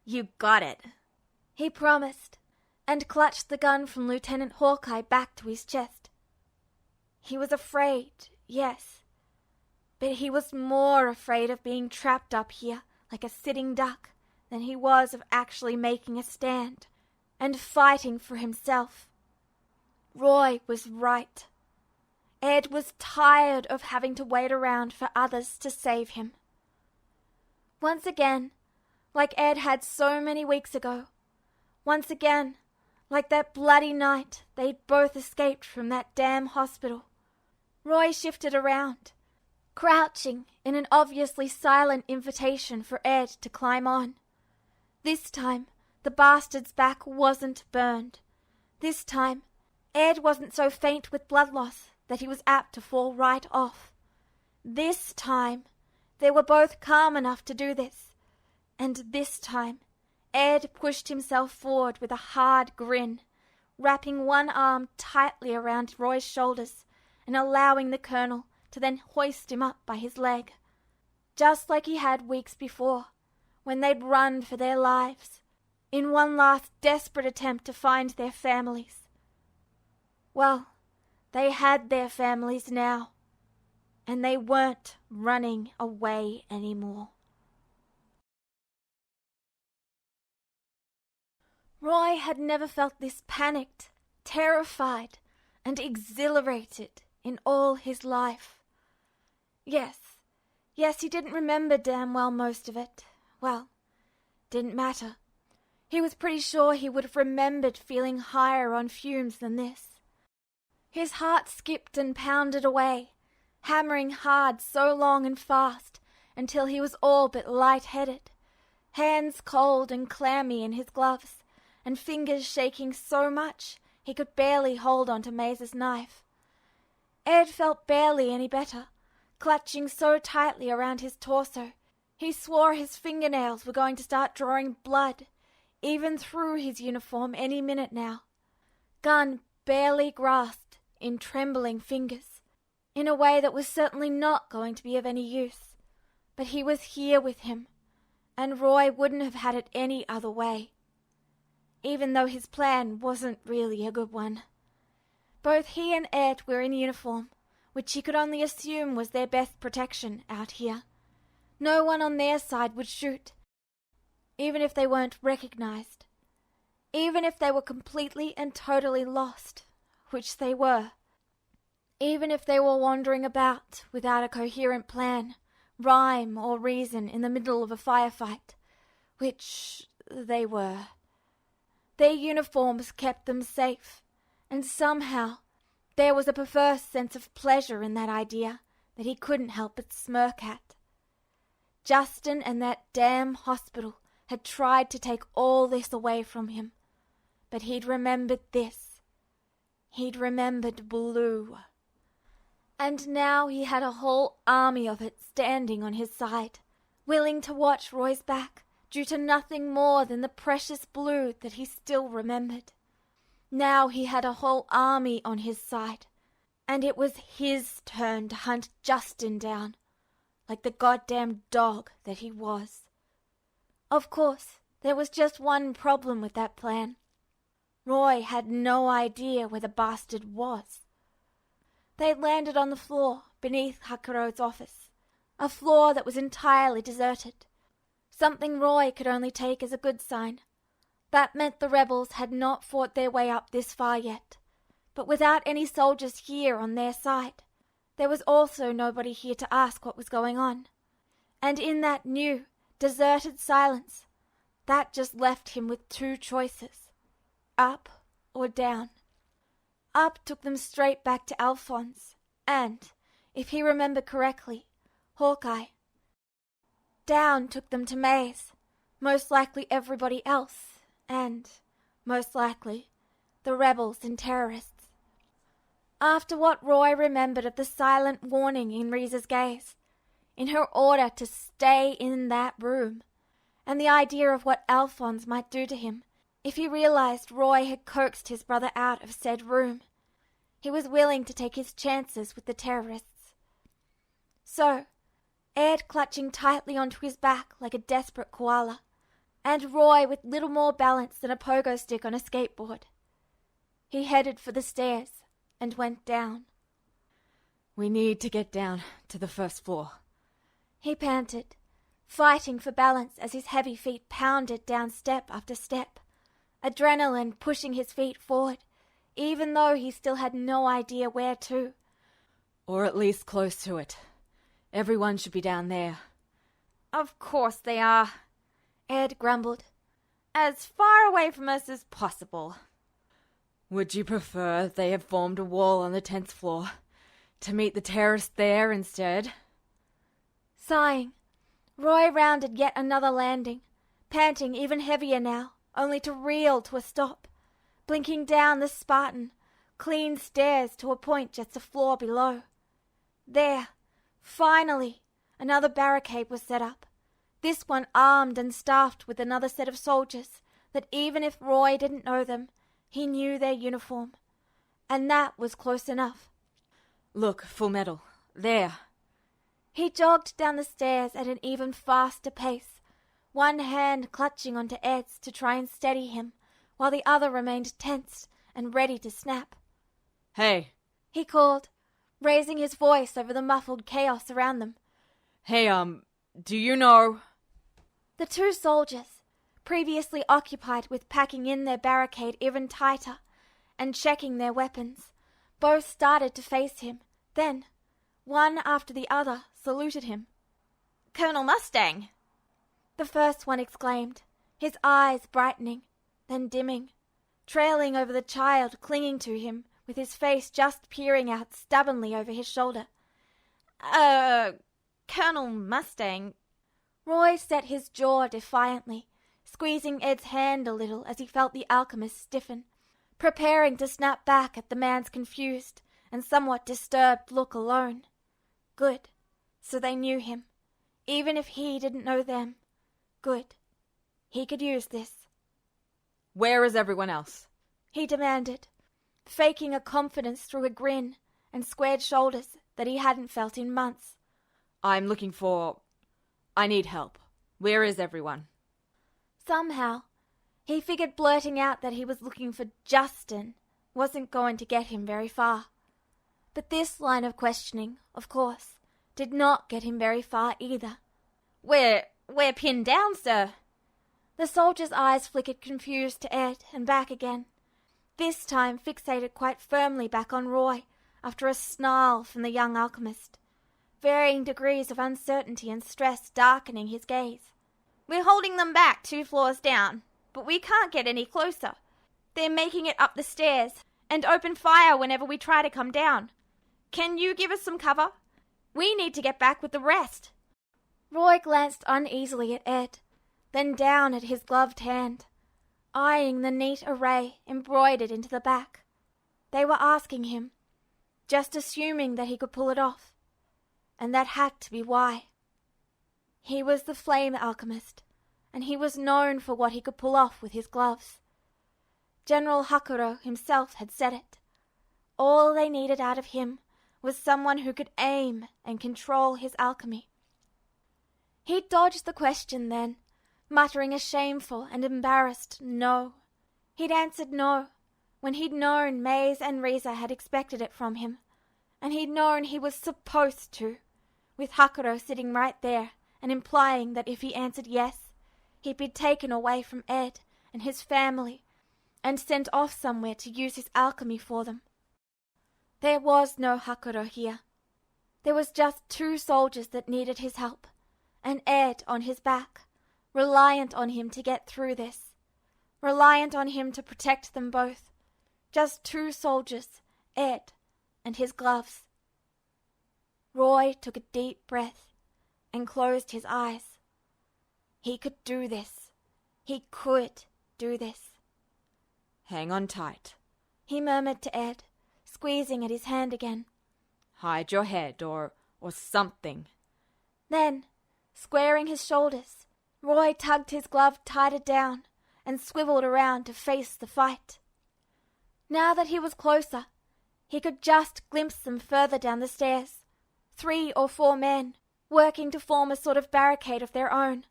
[SPEAKER 2] You got it,
[SPEAKER 1] he promised, and clutched the gun from Lieutenant Hawkeye back to his chest. He was afraid, yes, but he was more afraid of being trapped up here like a sitting duck than he was of actually making a stand and fighting for himself. Roy was right. Ed was tired of having to wait around for others to save him. Once again, like Ed had so many weeks ago, once again, like that bloody night they'd both escaped from that damn hospital, Roy shifted around, crouching in an obviously silent invitation for Ed to climb on. This time, the bastard's back wasn't burned. This time, Ed wasn't so faint with blood loss that he was apt to fall right off. This time, they were both calm enough to do this. And this time, Ed pushed himself forward with a hard grin, wrapping one arm tightly around Roy's shoulders and allowing the Colonel to then hoist him up by his leg. Just like he had weeks before, when they'd run for their lives, in one last desperate attempt to find their families. Well, they had their families now, and they weren't running away anymore. Roy had never felt this panicked, terrified, and exhilarated in all his life. Yes, he didn't remember damn well most of it. Well, didn't matter. He was pretty sure he would have remembered feeling higher on fumes than this. His heart skipped and pounded away, hammering hard so long and fast until he was all but light-headed, hands cold and clammy in his gloves, and fingers shaking so much he could barely hold onto Maze's knife. Ed felt barely any better, clutching so tightly around his torso, he swore his fingernails were going to start drawing blood, even through his uniform any minute now. Gun barely grasped in trembling fingers, in a way that was certainly not going to be of any use. But he was here with him, and Roy wouldn't have had it any other way. Even though his plan wasn't really a good one. Both he and Ed were in uniform, which he could only assume was their best protection out here. No one on their side would shoot, even if they weren't recognized. Even if they were completely and totally lost, which they were. Even if they were wandering about without a coherent plan, rhyme, or reason in the middle of a firefight, which they were. Their uniforms kept them safe, and somehow there was a perverse sense of pleasure in that idea that he couldn't help but smirk at. Justin and that damn hospital had tried to take all this away from him, but he'd remembered this. He'd remembered Blue. And now he had a whole army of it standing on his side, willing to watch Roy's back, due to nothing more than the precious Blue that he still remembered. Now he had a whole army on his side, and it was his turn to hunt Justin down, like the goddamn dog that he was. Of course, there was just one problem with that plan. Roy had no idea where the bastard was. They'd landed on the floor beneath Hakuro's office, a floor that was entirely deserted, something Roy could only take as a good sign. That meant the rebels had not fought their way up this far yet, but without any soldiers here on their side, there was also nobody here to ask what was going on. And in that new, deserted silence, that just left him with two choices, up or down. Up took them straight back to Alphonse, and, if he remembered correctly, Hawkeye. Down took them to Maze, most likely everybody else, and, most likely, the rebels and terrorists. After what Roy remembered of the silent warning in Riza's gaze, in her order to stay in that room, and the idea of what Alphonse might do to him If he realized Roy had coaxed his brother out of said room, he was willing to take his chances with the terrorists. So, Ed clutching tightly onto his back like a desperate koala, and Roy with little more balance than a pogo stick on a skateboard, he headed for the stairs and went down.
[SPEAKER 2] We need to get down to the first floor,
[SPEAKER 1] he panted, fighting for balance as his heavy feet pounded down step after step, adrenaline pushing his feet forward, even though he still had no idea where to.
[SPEAKER 2] Or at least close to it. Everyone should be down there.
[SPEAKER 1] Of course they are, Ed grumbled. As far away from us as possible.
[SPEAKER 2] Would you prefer they had formed a wall on the 10th floor to meet the terrorists there instead?
[SPEAKER 1] Sighing, Roy rounded yet another landing, panting even heavier now, only to reel to a stop, blinking down the Spartan, clean stairs to a point just a floor below. There, finally, another barricade was set up, this one armed and staffed with another set of soldiers that even if Roy didn't know them, he knew their uniform. And that was close enough.
[SPEAKER 2] Look, Fullmetal, there.
[SPEAKER 1] He jogged down the stairs at an even faster pace, one hand clutching onto Ed's to try and steady him, while the other remained tense and ready to snap.
[SPEAKER 2] Hey,
[SPEAKER 1] he called, raising his voice over the muffled chaos around them.
[SPEAKER 2] Hey, do you know?
[SPEAKER 1] The two soldiers, previously occupied with packing in their barricade even tighter and checking their weapons, both started to face him. Then, one after the other, saluted him.
[SPEAKER 3] Colonel Mustang!
[SPEAKER 1] The first one exclaimed, his eyes brightening, then dimming, trailing over the child clinging to him, with his face just peering out stubbornly over his shoulder.
[SPEAKER 3] Colonel Mustang.
[SPEAKER 1] Roy set his jaw defiantly, squeezing Ed's hand a little as he felt the alchemist stiffen, preparing to snap back at the man's confused and somewhat disturbed look alone. Good. So they knew him. Even if he didn't know them. Good. He could use this.
[SPEAKER 2] Where is everyone else?
[SPEAKER 1] He demanded, faking a confidence through a grin and squared shoulders that he hadn't felt in months.
[SPEAKER 2] I'm looking for... I need help. Where is everyone?
[SPEAKER 1] Somehow, he figured blurting out that he was looking for Justin wasn't going to get him very far. But this line of questioning, of course, did not get him very far either.
[SPEAKER 3] We're pinned down, sir.
[SPEAKER 1] The soldier's eyes flickered confused to Ed and back again, this time fixated quite firmly back on Roy after a snarl from the young alchemist, varying degrees of uncertainty and stress darkening his gaze.
[SPEAKER 3] We're holding them back 2 floors down, but we can't get any closer. They're making it up the stairs and open fire whenever we try to come down. Can you give us some cover? We need to get back with the rest.
[SPEAKER 1] Roy glanced uneasily at Ed, then down at his gloved hand, eyeing the neat array embroidered into the back. They were asking him, just assuming that he could pull it off, and that had to be why. He was the flame alchemist, and he was known for what he could pull off with his gloves. General Hakuro himself had said it. All they needed out of him was someone who could aim and control his alchemy. He dodged the question then, muttering a shameful and embarrassed no. He'd answered no, when he'd known Maze and Riza had expected it from him, and he'd known he was supposed to, with Hakuro sitting right there and implying that if he answered yes, he'd be taken away from Ed and his family and sent off somewhere to use his alchemy for them. There was no Hakuro here. There was just 2 soldiers that needed his help, and Ed on his back, reliant on him to get through this, reliant on him to protect them both. Just 2 soldiers, Ed and his gloves. Roy took a deep breath and closed his eyes. He could do this. He could do this.
[SPEAKER 2] Hang on tight,
[SPEAKER 1] he murmured to Ed, squeezing at his hand again.
[SPEAKER 2] Hide your head or something.
[SPEAKER 1] Then, squaring his shoulders, Roy tugged his glove tighter down and swiveled around to face the fight. Now that he was closer, he could just glimpse them further down the stairs. 3 or 4 men, working to form a sort of barricade of their own,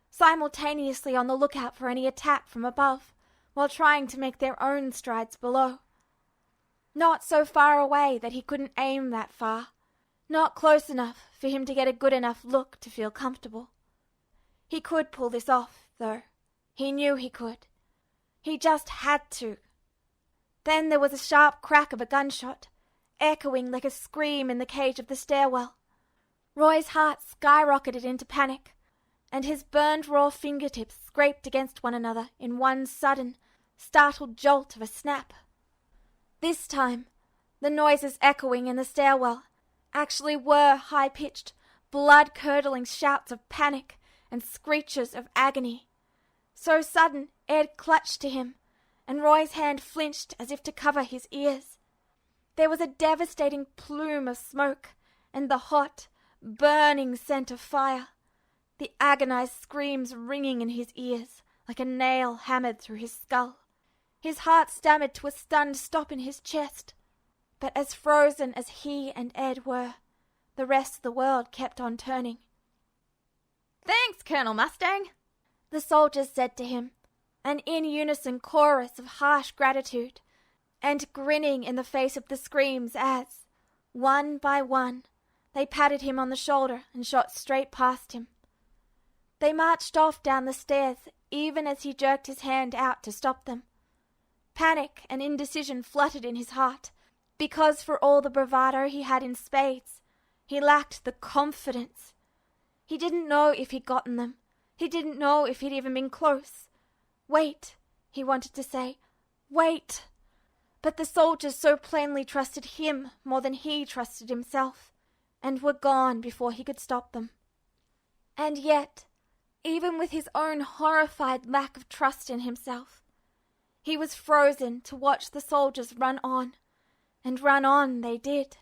[SPEAKER 1] simultaneously on the lookout for any attack from above, while trying to make their own strides below. Not so far away that he couldn't aim that far, not close enough for him to get a good enough look to feel comfortable. He could pull this off, though. He knew he could. He just had to. Then there was a sharp crack of a gunshot, echoing like a scream in the cage of the stairwell. Roy's heart skyrocketed into panic, and his burned raw fingertips scraped against one another in one sudden, startled jolt of a snap. This time, the noises echoing in the stairwell actually were high-pitched, blood-curdling shouts of panic and screeches of agony. So sudden, Ed clutched to him, and Roy's hand flinched as if to cover his ears. There was a devastating plume of smoke, and the hot, burning scent of fire, the agonized screams ringing in his ears like a nail hammered through his skull. His heart stammered to a stunned stop in his chest. But as frozen as he and Ed were, the rest of the world kept on turning.
[SPEAKER 3] "Thanks, Colonel Mustang,"
[SPEAKER 1] the soldiers said to him, an in unison chorus of harsh gratitude, and grinning in the face of the screams as, one by one, they patted him on the shoulder and shot straight past him. They marched off down the stairs even as he jerked his hand out to stop them. Panic and indecision fluttered in his heart, because for all the bravado he had in spades, he lacked the confidence. He didn't know if he'd gotten them. He didn't know if he'd even been close. Wait, he wanted to say. Wait. But the soldiers so plainly trusted him more than he trusted himself, and were gone before he could stop them. And yet, even with his own horrified lack of trust in himself, he was frozen to watch the soldiers run on, and run on they did,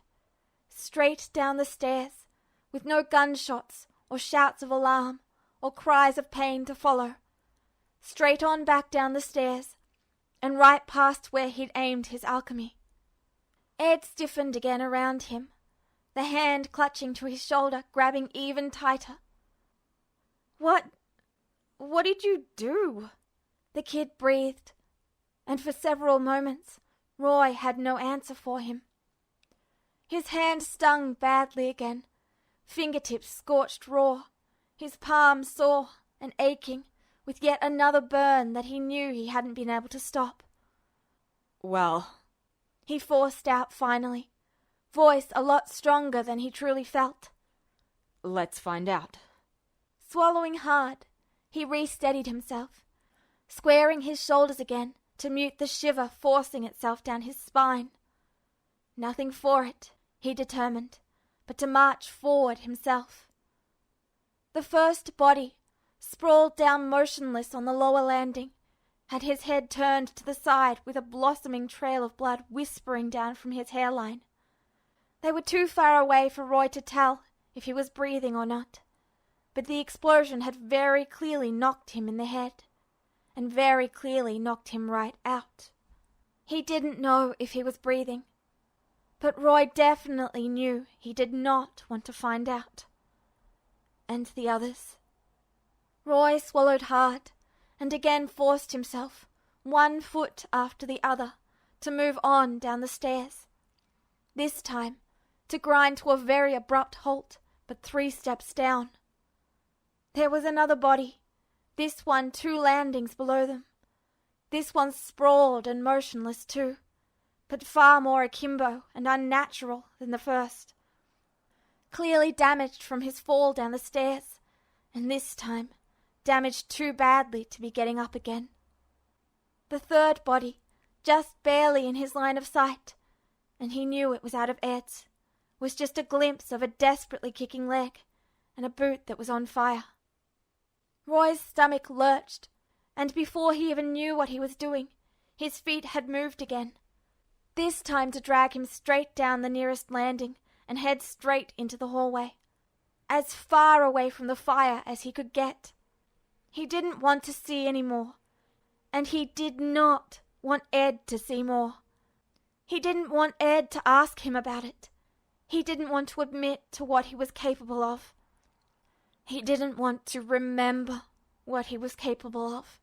[SPEAKER 1] straight down the stairs, with no gunshots or shouts of alarm or cries of pain to follow, straight on back down the stairs, and right past where he'd aimed his alchemy. Ed stiffened again around him, the hand clutching to his shoulder, grabbing even tighter. What did you do?" the kid breathed, and for several moments Roy had no answer for him. His hand stung badly again, fingertips scorched raw, his palm sore and aching with yet another burn that he knew he hadn't been able to stop.
[SPEAKER 2] "Well,"
[SPEAKER 1] he forced out finally, voice a lot stronger than he truly felt.
[SPEAKER 2] "let's find out."
[SPEAKER 1] Swallowing hard, he re-steadied himself, squaring his shoulders again to mute the shiver forcing itself down his spine. Nothing for it, he determined, but to march forward himself. The first body, sprawled down motionless on the lower landing, had his head turned to the side with a blossoming trail of blood whispering down from his hairline. They were too far away for Roy to tell if he was breathing or not, but the explosion had very clearly knocked him in the head, and very clearly knocked him right out. He didn't know if he was breathing, but Roy definitely knew he did not want to find out. And the others? Roy swallowed hard, and again forced himself, one foot after the other, to move on down the stairs. This time, to grind to a very abrupt halt, but 3 steps down. There was another body, this one 2 landings below them. This one sprawled and motionless too, but far more akimbo and unnatural than the first. Clearly damaged from his fall down the stairs, and this time damaged too badly to be getting up again. The third body, just barely in his line of sight, and he knew it was out of Ed's, was just a glimpse of a desperately kicking leg and a boot that was on fire. Roy's stomach lurched, and before he even knew what he was doing, his feet had moved again, this time to drag him straight down the nearest landing and head straight into the hallway, as far away from the fire as he could get. He didn't want to see any more. And he did not want Ed to see more. He didn't want Ed to ask him about it. He didn't want to admit to what he was capable of. He didn't want to remember what he was capable of,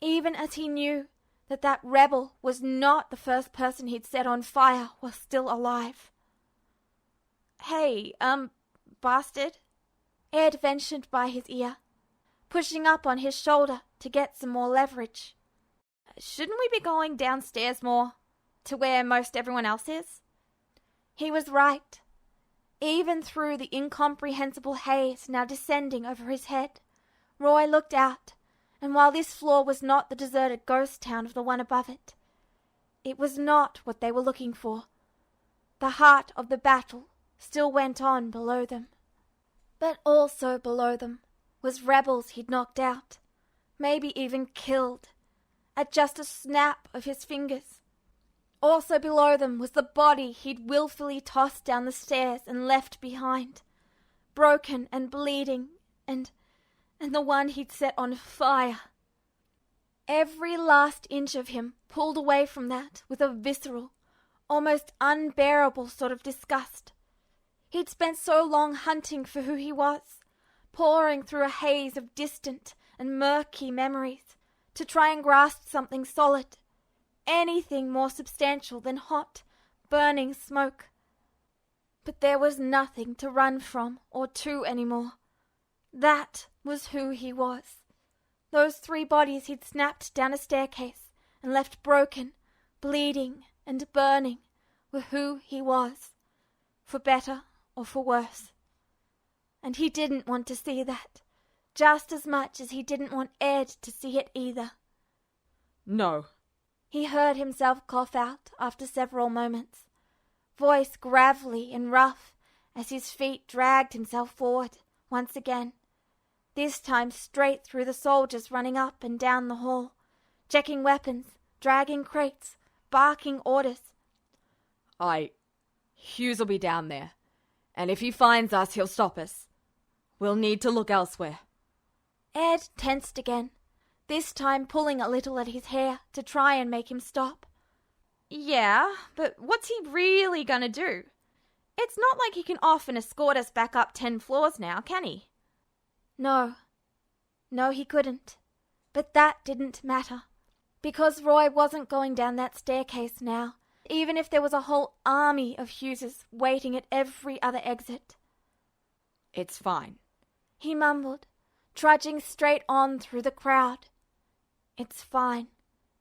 [SPEAKER 1] even as he knew that that rebel was not the first person he'd set on fire while still alive.
[SPEAKER 3] Hey, bastard.
[SPEAKER 1] Ed ventured by his ear, pushing up on his shoulder to get some more leverage.
[SPEAKER 3] Shouldn't we be going downstairs more, to where most everyone else is?
[SPEAKER 1] He was right. Even through the incomprehensible haze now descending over his head, Roy looked out, and while this floor was not the deserted ghost town of the one above it, it was not what they were looking for. The heart of the battle still went on below them. But also below them was rebels he'd knocked out, maybe even killed, at just a snap of his fingers. Also below them was the body he'd willfully tossed down the stairs and left behind, broken and bleeding, and the one he'd set on fire. Every last inch of him pulled away from that with a visceral, almost unbearable sort of disgust. He'd spent so long hunting for who he was, poring through a haze of distant and murky memories to try and grasp something solid, anything more substantial than hot, burning smoke. But there was nothing to run from or to anymore. That was who he was. Those 3 bodies he'd snapped down a staircase and left broken, bleeding, and burning were who he was, for better or for worse. And he didn't want to see that, just as much as he didn't want Ed to see it either.
[SPEAKER 2] No.
[SPEAKER 1] He heard himself cough out after several moments, voice gravelly and rough as his feet dragged himself forward once again, this time straight through the soldiers running up and down the hall, checking weapons, dragging crates, barking orders.
[SPEAKER 2] Hughes'll be down there, and if he finds us, he'll stop us. We'll need to look elsewhere.
[SPEAKER 1] Ed tensed again, this time pulling a little at his hair to try and make him stop.
[SPEAKER 3] Yeah, but what's he really gonna do? It's not like he can often escort us back up 10 floors now, can he?
[SPEAKER 1] No, he couldn't. But that didn't matter, because Roy wasn't going down that staircase now, even if there was a whole army of Hugheses waiting at every other exit.
[SPEAKER 2] It's fine,
[SPEAKER 1] he mumbled, trudging straight on through the crowd. It's fine.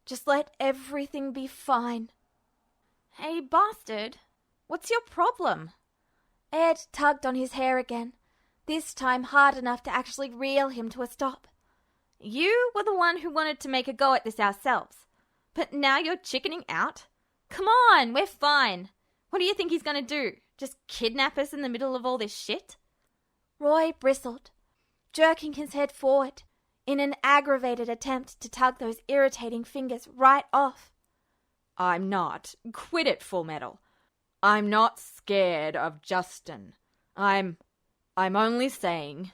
[SPEAKER 1] Just let everything be fine.
[SPEAKER 3] Hey, bastard, what's your problem?
[SPEAKER 1] Ed tugged on his hair again, this time hard enough to actually reel him to a stop.
[SPEAKER 3] You were the one who wanted to make a go at this ourselves, but now you're chickening out? Come on, we're fine. What do you think he's gonna do? Just kidnap us in the middle of all this shit?
[SPEAKER 1] Roy bristled, jerking his head forward in an aggravated attempt to tug those irritating fingers right off.
[SPEAKER 2] I'm not. Quit it, Fullmetal. I'm not scared of Justin. I'm only saying...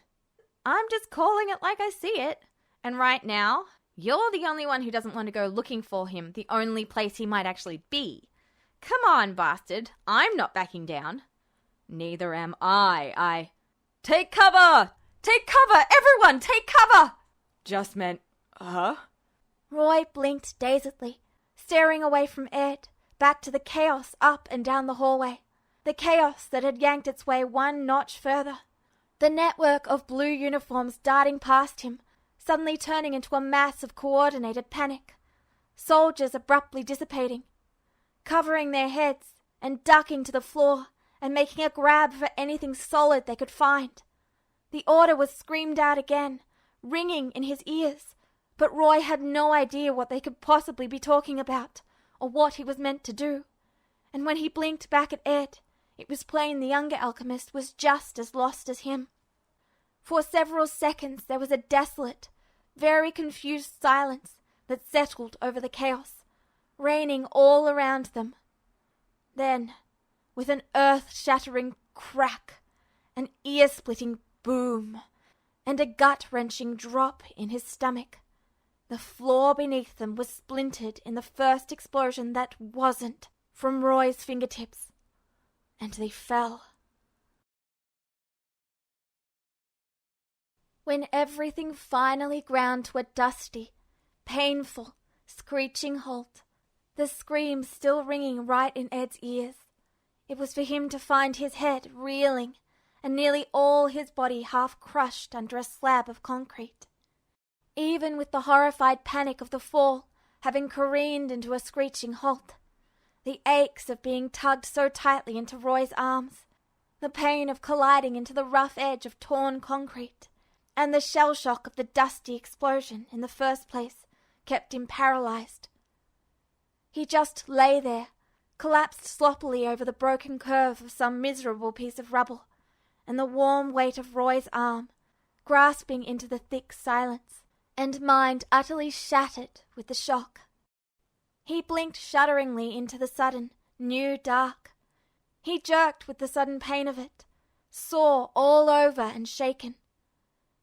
[SPEAKER 3] I'm just calling it like I see it. And right now, you're the only one who doesn't want to go looking for him, the only place he might actually be. Come on, bastard. I'm not backing down.
[SPEAKER 2] Neither am I. Take cover! Take cover! Everyone, take cover! Just meant, huh?
[SPEAKER 1] Roy blinked dazedly, staring away from Ed, back to the chaos up and down the hallway. The chaos that had yanked its way one notch further. The network of blue uniforms darting past him, suddenly turning into a mass of coordinated panic. Soldiers abruptly dissipating, covering their heads and ducking to the floor and making a grab for anything solid they could find. The order was screamed out again, ringing in his ears, but Roy had no idea what they could possibly be talking about, or what he was meant to do. And when he blinked back at Ed, it was plain the younger alchemist was just as lost as him. For several seconds there was a desolate, very confused silence that settled over the chaos, reigning all around them. Then, with an earth-shattering crack, an ear-splitting boom, and a gut-wrenching drop in his stomach, The floor beneath them was splintered in the first explosion that wasn't from Roy's fingertips, and they fell. When everything finally ground to a dusty, painful, screeching halt, the scream still ringing right in Ed's ears, it was for him to find his head reeling and nearly all his body half crushed under a slab of concrete. Even with the horrified panic of the fall having careened into a screeching halt, the aches of being tugged so tightly into Roy's arms, the pain of colliding into the rough edge of torn concrete, and the shell shock of the dusty explosion in the first place kept him paralyzed. He just lay there, collapsed sloppily over the broken curve of some miserable piece of rubble, and the warm weight of Roy's arm, grasping into the thick silence, and mind utterly shattered with the shock. He blinked shudderingly into the sudden, new dark. He jerked with the sudden pain of it, sore all over and shaken.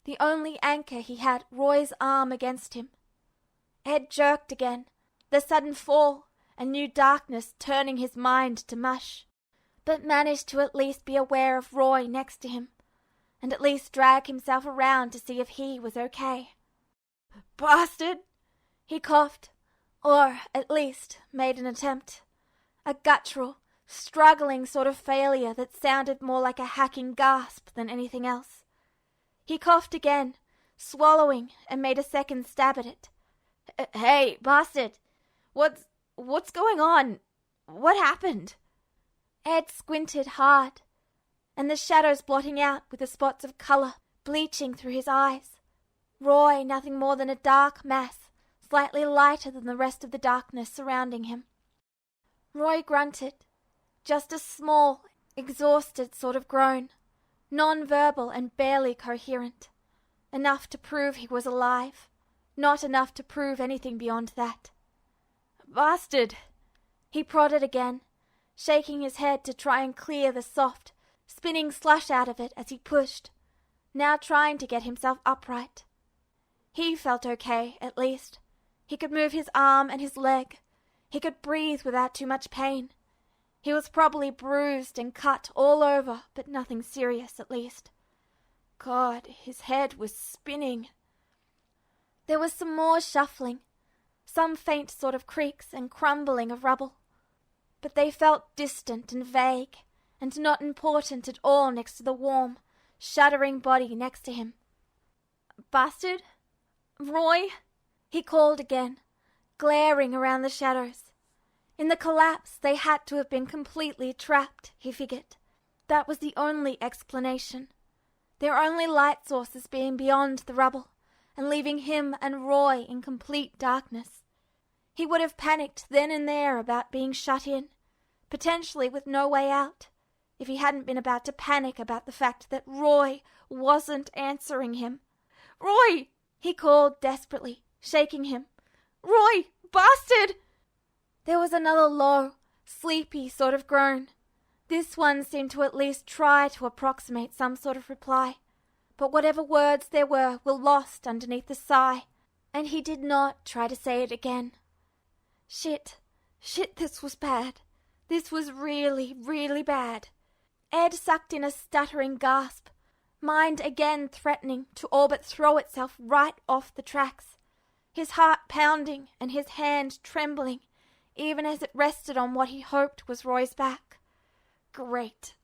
[SPEAKER 1] The only anchor he had Roy's arm against him. Ed jerked again, the sudden fall and new darkness turning his mind to mush, but managed to at least be aware of Roy next to him, and at least drag himself around to see if he was okay. "Bastard!" he coughed, or at least made an attempt. A guttural, struggling sort of failure that sounded more like a hacking gasp than anything else. He coughed again, swallowing, and made a second stab at it. "Hey, bastard! What's going on? What happened?" Ed squinted hard, and the shadows blotting out with the spots of colour bleaching through his eyes. Roy nothing more than a dark mass, slightly lighter than the rest of the darkness surrounding him. Roy grunted, just a small, exhausted sort of groan, non-verbal and barely coherent, enough to prove he was alive, not enough to prove anything beyond that. "Bastard!" he prodded again, shaking his head to try and clear the soft, spinning slush out of it as he pushed, now trying to get himself upright. He felt okay, at least. He could move his arm and his leg. He could breathe without too much pain. He was probably bruised and cut all over, but nothing serious, at least. God, his head was spinning. There was some more shuffling, some faint sort of creaks and crumbling of rubble, but they felt distant and vague, and not important at all next to the warm, shuddering body next to him. "Bastard? Roy?" he called again, glaring around the shadows. In the collapse, they had to have been completely trapped, he figured. That was the only explanation. Their only light sources being beyond the rubble, and leaving him and Roy in complete darkness. He would have panicked then and there about being shut in, potentially with no way out, if he hadn't been about to panic about the fact that Roy wasn't answering him. "Roy!" he called desperately, shaking him. "Roy! Bastard!" There was another low, sleepy sort of groan. This one seemed to at least try to approximate some sort of reply, but whatever words there were lost underneath the sigh, and he did not try to say it again. Shit, this was bad. This was really, really bad. Ed sucked in a stuttering gasp, mind again threatening to all but throw itself right off the tracks, his heart pounding and his hand trembling, even as it rested on what he hoped was Roy's back. Great.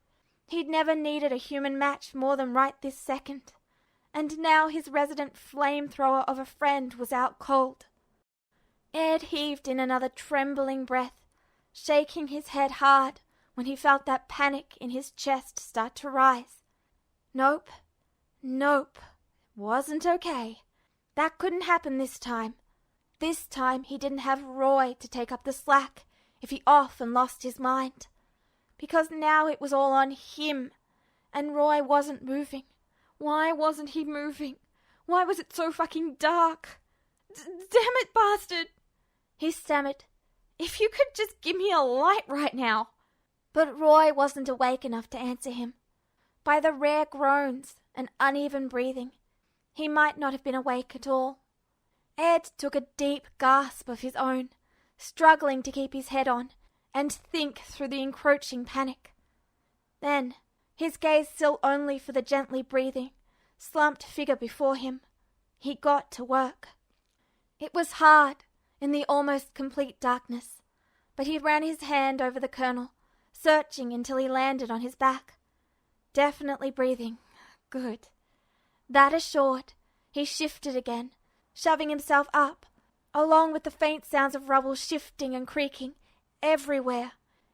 [SPEAKER 1] He'd never needed a human match more than right this second, and now his resident flamethrower of a friend was out cold. Ed heaved in another trembling breath, shaking his head hard when he felt that panic in his chest start to rise. Nope. Wasn't okay. That couldn't happen this time. This time he didn't have Roy to take up the slack if he often lost his mind. Because now it was all on him, and Roy wasn't moving. Why wasn't he moving? Why was it so fucking dark? "Damn it, bastard!" he stammered. "If you could just give me a light right now." But Roy wasn't awake enough to answer him. By the rare groans and uneven breathing, he might not have been awake at all. Ed took a deep gasp of his own, struggling to keep his head on and think through the encroaching panic. Then, his gaze still only for the gently breathing, slumped figure before him, he got to work. It was hard in the almost complete darkness, but he ran his hand over the colonel, searching until he landed on his back. Definitely breathing. Good. That assured, he shifted again, shoving himself up, along with the faint sounds of rubble shifting and creaking everywhere,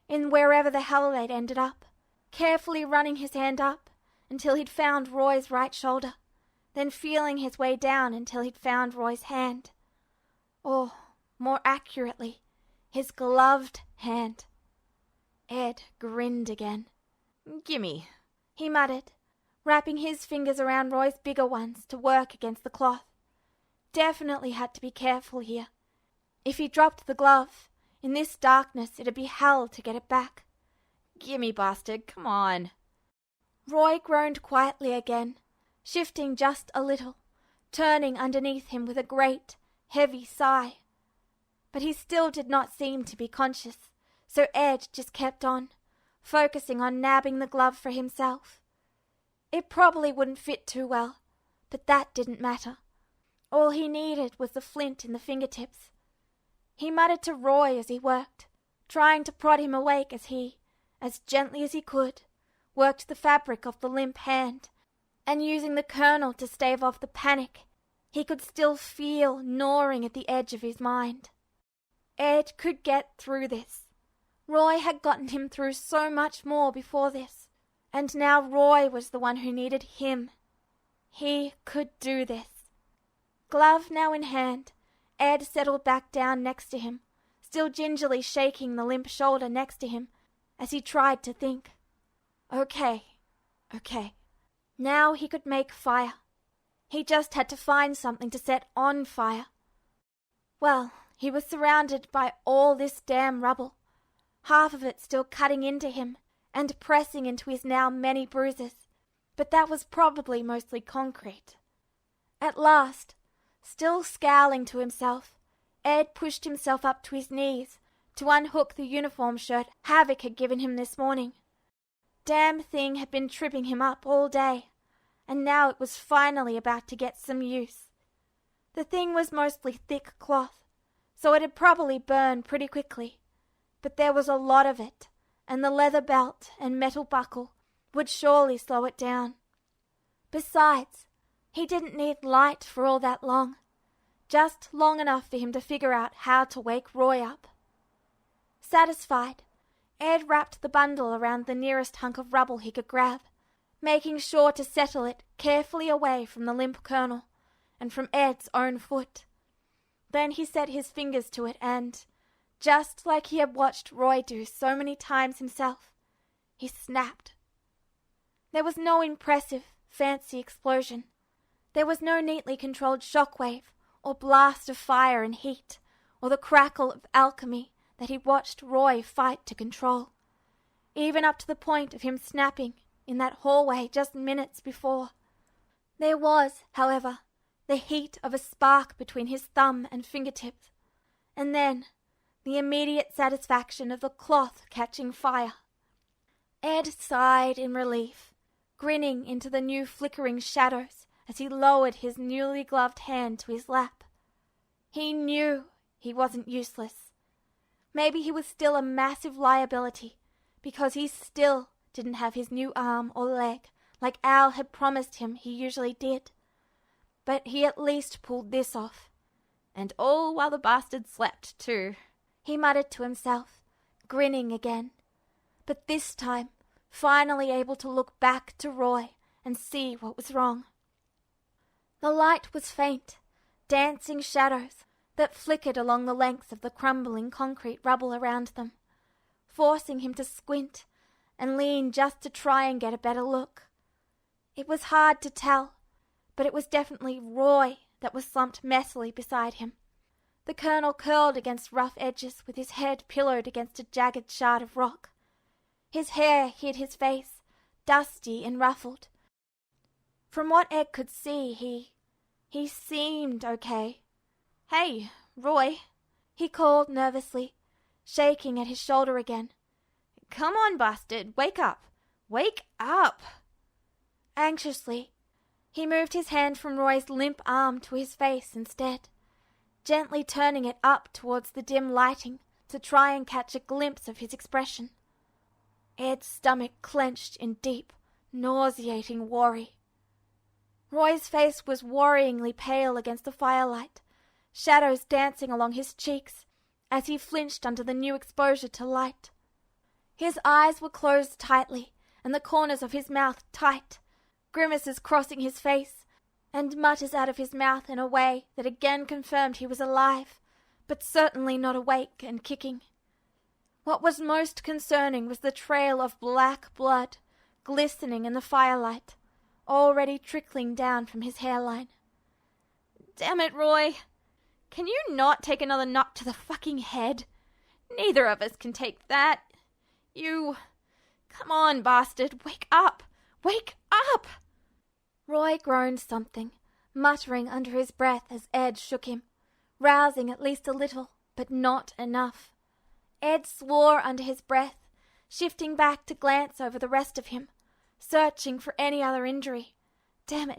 [SPEAKER 1] in wherever the hell they'd ended up, carefully running his hand up until he'd found Roy's right shoulder, then feeling his way down until he'd found Roy's hand. Or, more accurately, his gloved hand. Ed grinned again.
[SPEAKER 2] Gimme,
[SPEAKER 1] he muttered, wrapping his fingers around Roy's bigger ones to work against the cloth. Definitely had to be careful here. If he dropped the glove, in this darkness it'd be hell to get it back.
[SPEAKER 2] Gimme, bastard, come on.
[SPEAKER 1] Roy groaned quietly again, shifting just a little, turning underneath him with a great, heavy sigh. But he still did not seem to be conscious, so Ed just kept on, focusing on nabbing the glove for himself. It probably wouldn't fit too well, but that didn't matter. All he needed was the flint in the fingertips. He muttered to Roy as he worked, trying to prod him awake as he, as gently as he could, worked the fabric of the limp hand, and using the colonel to stave off the panic he could still feel gnawing at the edge of his mind. Ed could get through this. Roy had gotten him through so much more before this, and now Roy was the one who needed him. He could do this. Glove now in hand, Ed settled back down next to him, still gingerly shaking the limp shoulder next to him as he tried to think. Okay. Now he could make fire. He just had to find something to set on fire. Well, he was surrounded by all this damn rubble, half of it still cutting into him and pressing into his now many bruises, but that was probably mostly concrete. At last, still scowling to himself, Ed pushed himself up to his knees to unhook the uniform shirt Havoc had given him this morning. Damn thing had been tripping him up all day, and now it was finally about to get some use. The thing was mostly thick cloth, so it'd probably burn pretty quickly, but there was a lot of it, and the leather belt and metal buckle would surely slow it down. Besides, he didn't need light for all that long, just long enough for him to figure out how to wake Roy up. Satisfied, Ed wrapped the bundle around the nearest hunk of rubble he could grab, making sure to settle it carefully away from the limp colonel and from Ed's own foot. Then he set his fingers to it and, just like he had watched Roy do so many times himself, he snapped. There was no impressive, fancy explosion. There was no neatly controlled shockwave or blast of fire and heat or the crackle of alchemy that he watched Roy fight to control, even up to the point of him snapping in that hallway just minutes before. There was, however, the heat of a spark between his thumb and fingertips, and then the immediate satisfaction of the cloth catching fire. Ed sighed in relief, grinning into the new flickering shadows as he lowered his newly gloved hand to his lap. He knew he wasn't useless. Maybe he was still a massive liability, because he still didn't have his new arm or leg like Al had promised him he usually did. But he at least pulled this off.
[SPEAKER 2] And all while the bastard slept, too,
[SPEAKER 1] he muttered to himself, grinning again. But this time, finally able to look back to Roy and see what was wrong. The light was faint, dancing shadows that flickered along the length of the crumbling concrete rubble around them, forcing him to squint and lean just to try and get a better look. It was hard to tell, but it was definitely Roy that was slumped messily beside him. The colonel curled against rough edges with his head pillowed against a jagged shard of rock. His hair hid his face, dusty and ruffled. From what Ed could see, he seemed okay.
[SPEAKER 3] Hey, Roy,
[SPEAKER 1] he called nervously, shaking at his shoulder again.
[SPEAKER 3] Come on, bastard, wake up. Wake up.
[SPEAKER 1] Anxiously, he moved his hand from Roy's limp arm to his face instead, gently turning it up towards the dim lighting to try and catch a glimpse of his expression. Ed's stomach clenched in deep, nauseating worry. Roy's face was worryingly pale against the firelight, shadows dancing along his cheeks as he flinched under the new exposure to light. His eyes were closed tightly and the corners of his mouth tight, grimaces crossing his face, and mutters out of his mouth in a way that again confirmed he was alive, but certainly not awake and kicking. What was most concerning was the trail of black blood glistening in the firelight, already trickling down from his hairline.
[SPEAKER 3] Damn it, Roy. Can you not take another knock to the fucking head? Neither of us can take that. You... Come on, bastard. Wake up. Wake up!
[SPEAKER 1] Roy groaned something, muttering under his breath as Ed shook him, rousing at least a little, but not enough. Ed swore under his breath, shifting back to glance over the rest of him, searching for any other injury. Damn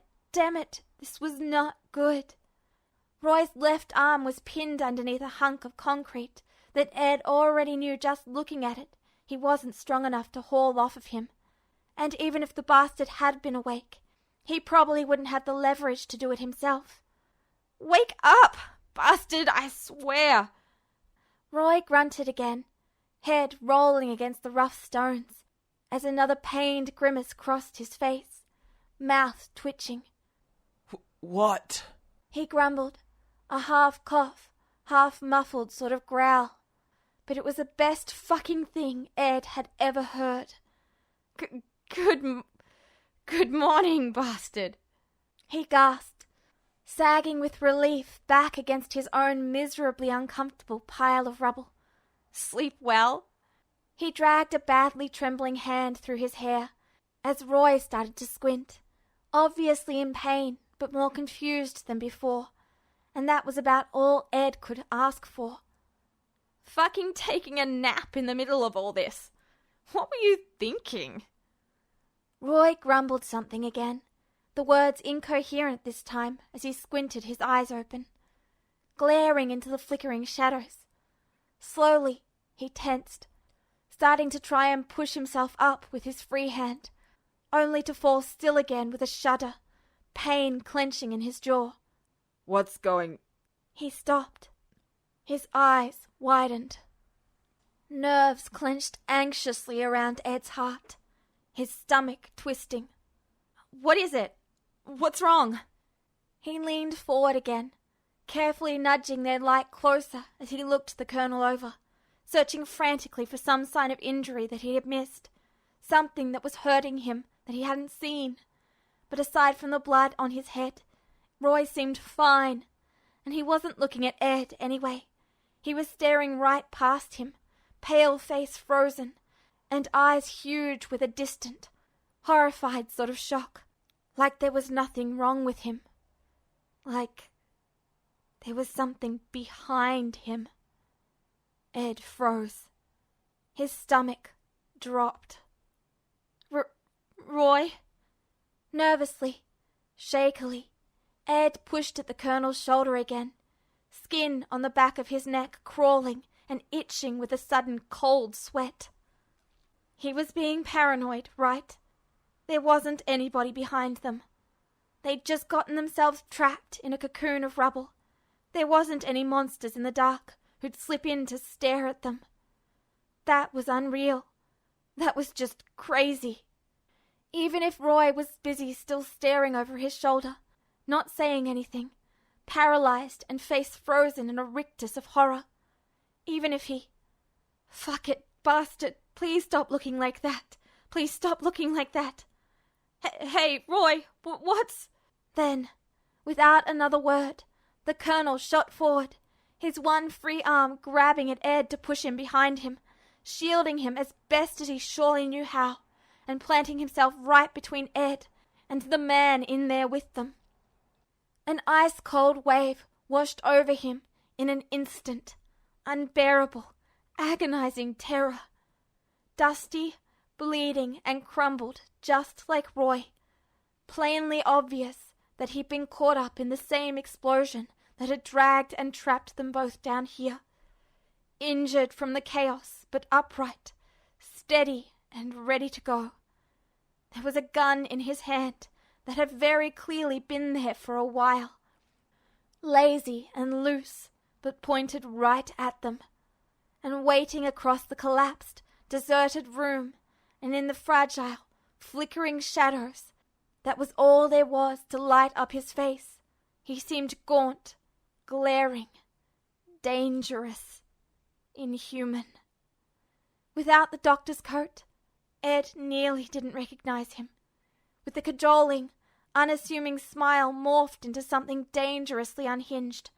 [SPEAKER 1] it, this was not good. Roy's left arm was pinned underneath a hunk of concrete that Ed already knew just looking at it he wasn't strong enough to haul off of him. And even if the bastard had been awake, he probably wouldn't have the leverage to do it himself.
[SPEAKER 3] Wake up, bastard, I swear!
[SPEAKER 1] Roy grunted again, head rolling against the rough stones, as another pained grimace crossed his face, mouth twitching.
[SPEAKER 4] What?
[SPEAKER 1] He grumbled, a half cough, half muffled sort of growl. But it was the best fucking thing Ed had ever heard.
[SPEAKER 3] Good morning, bastard.
[SPEAKER 1] He gasped, sagging with relief back against his own miserably uncomfortable pile of rubble.
[SPEAKER 3] Sleep well?
[SPEAKER 1] He dragged a badly trembling hand through his hair as Roy started to squint, obviously in pain but more confused than before, and that was about all Ed could ask for.
[SPEAKER 3] Fucking taking a nap in the middle of all this. What were you thinking?
[SPEAKER 1] Roy grumbled something again, the words incoherent this time as he squinted his eyes open, glaring into the flickering shadows. Slowly, he tensed, starting to try and push himself up with his free hand, only to fall still again with a shudder, pain clenching in his jaw.
[SPEAKER 2] What's going...
[SPEAKER 1] He stopped. His eyes widened. Nerves clenched anxiously around Ed's heart, his stomach twisting.
[SPEAKER 3] What is it? What's wrong?
[SPEAKER 1] He leaned forward again, carefully nudging their light closer as he looked the colonel over, searching frantically for some sign of injury that he had missed, something that was hurting him that he hadn't seen. But aside from the blood on his head, Roy seemed fine, and he wasn't looking at Ed anyway. He was staring right past him, pale face frozen, and eyes huge with a distant, horrified sort of shock, like there was nothing wrong with him. Like there was something behind him. Ed froze. His stomach dropped.
[SPEAKER 3] Roy?
[SPEAKER 1] Nervously, shakily, Ed pushed at the colonel's shoulder again, skin on the back of his neck crawling and itching with a sudden cold sweat. He was being paranoid, right? There wasn't anybody behind them. They'd just gotten themselves trapped in a cocoon of rubble. There wasn't any monsters in the dark who'd slip in to stare at them. That was unreal. That was just crazy. Even if Roy was busy still staring over his shoulder, not saying anything, paralyzed and face frozen in a rictus of horror. Even if he... Fuck it, bastard, please stop looking like that. Please stop looking like that.
[SPEAKER 3] Hey, Roy, what's...
[SPEAKER 1] Then, without another word, the colonel shot forward, his one free arm grabbing at Ed to push him behind him, shielding him as best as he surely knew how, and planting himself right between Ed and the man in there with them. An ice-cold wave washed over him in an instant, unbearable, agonizing terror. Dusty, bleeding, and crumbled just like Roy. Plainly obvious that he'd been caught up in the same explosion that had dragged and trapped them both down here. Injured from the chaos, but upright, steady, and ready to go. There was a gun in his hand that had very clearly been there for a while. Lazy and loose, but pointed right at them. And waiting across the collapsed, deserted room, and in the fragile, flickering shadows, that was all there was to light up his face. He seemed gaunt, glaring, dangerous, inhuman. Without the doctor's coat, Ed nearly didn't recognize him. With the cajoling, unassuming smile morphed into something dangerously unhinged,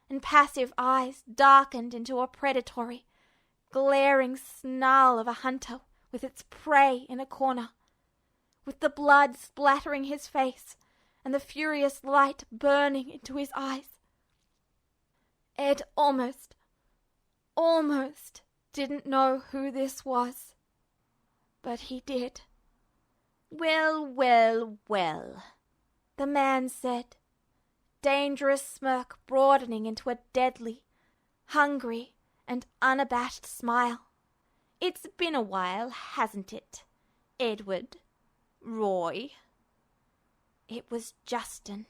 [SPEAKER 1] and passive eyes darkened into a predatory, glaring snarl of a hunter with its prey in a corner. With the blood splattering his face and the furious light burning into his eyes. Ed almost didn't know who this was. But he did.
[SPEAKER 3] Well, well, well,
[SPEAKER 1] the man said, dangerous smirk broadening into a deadly, hungry, and unabashed smile.
[SPEAKER 3] It's been a while, hasn't it, Edward? Roy?
[SPEAKER 1] It was Justin.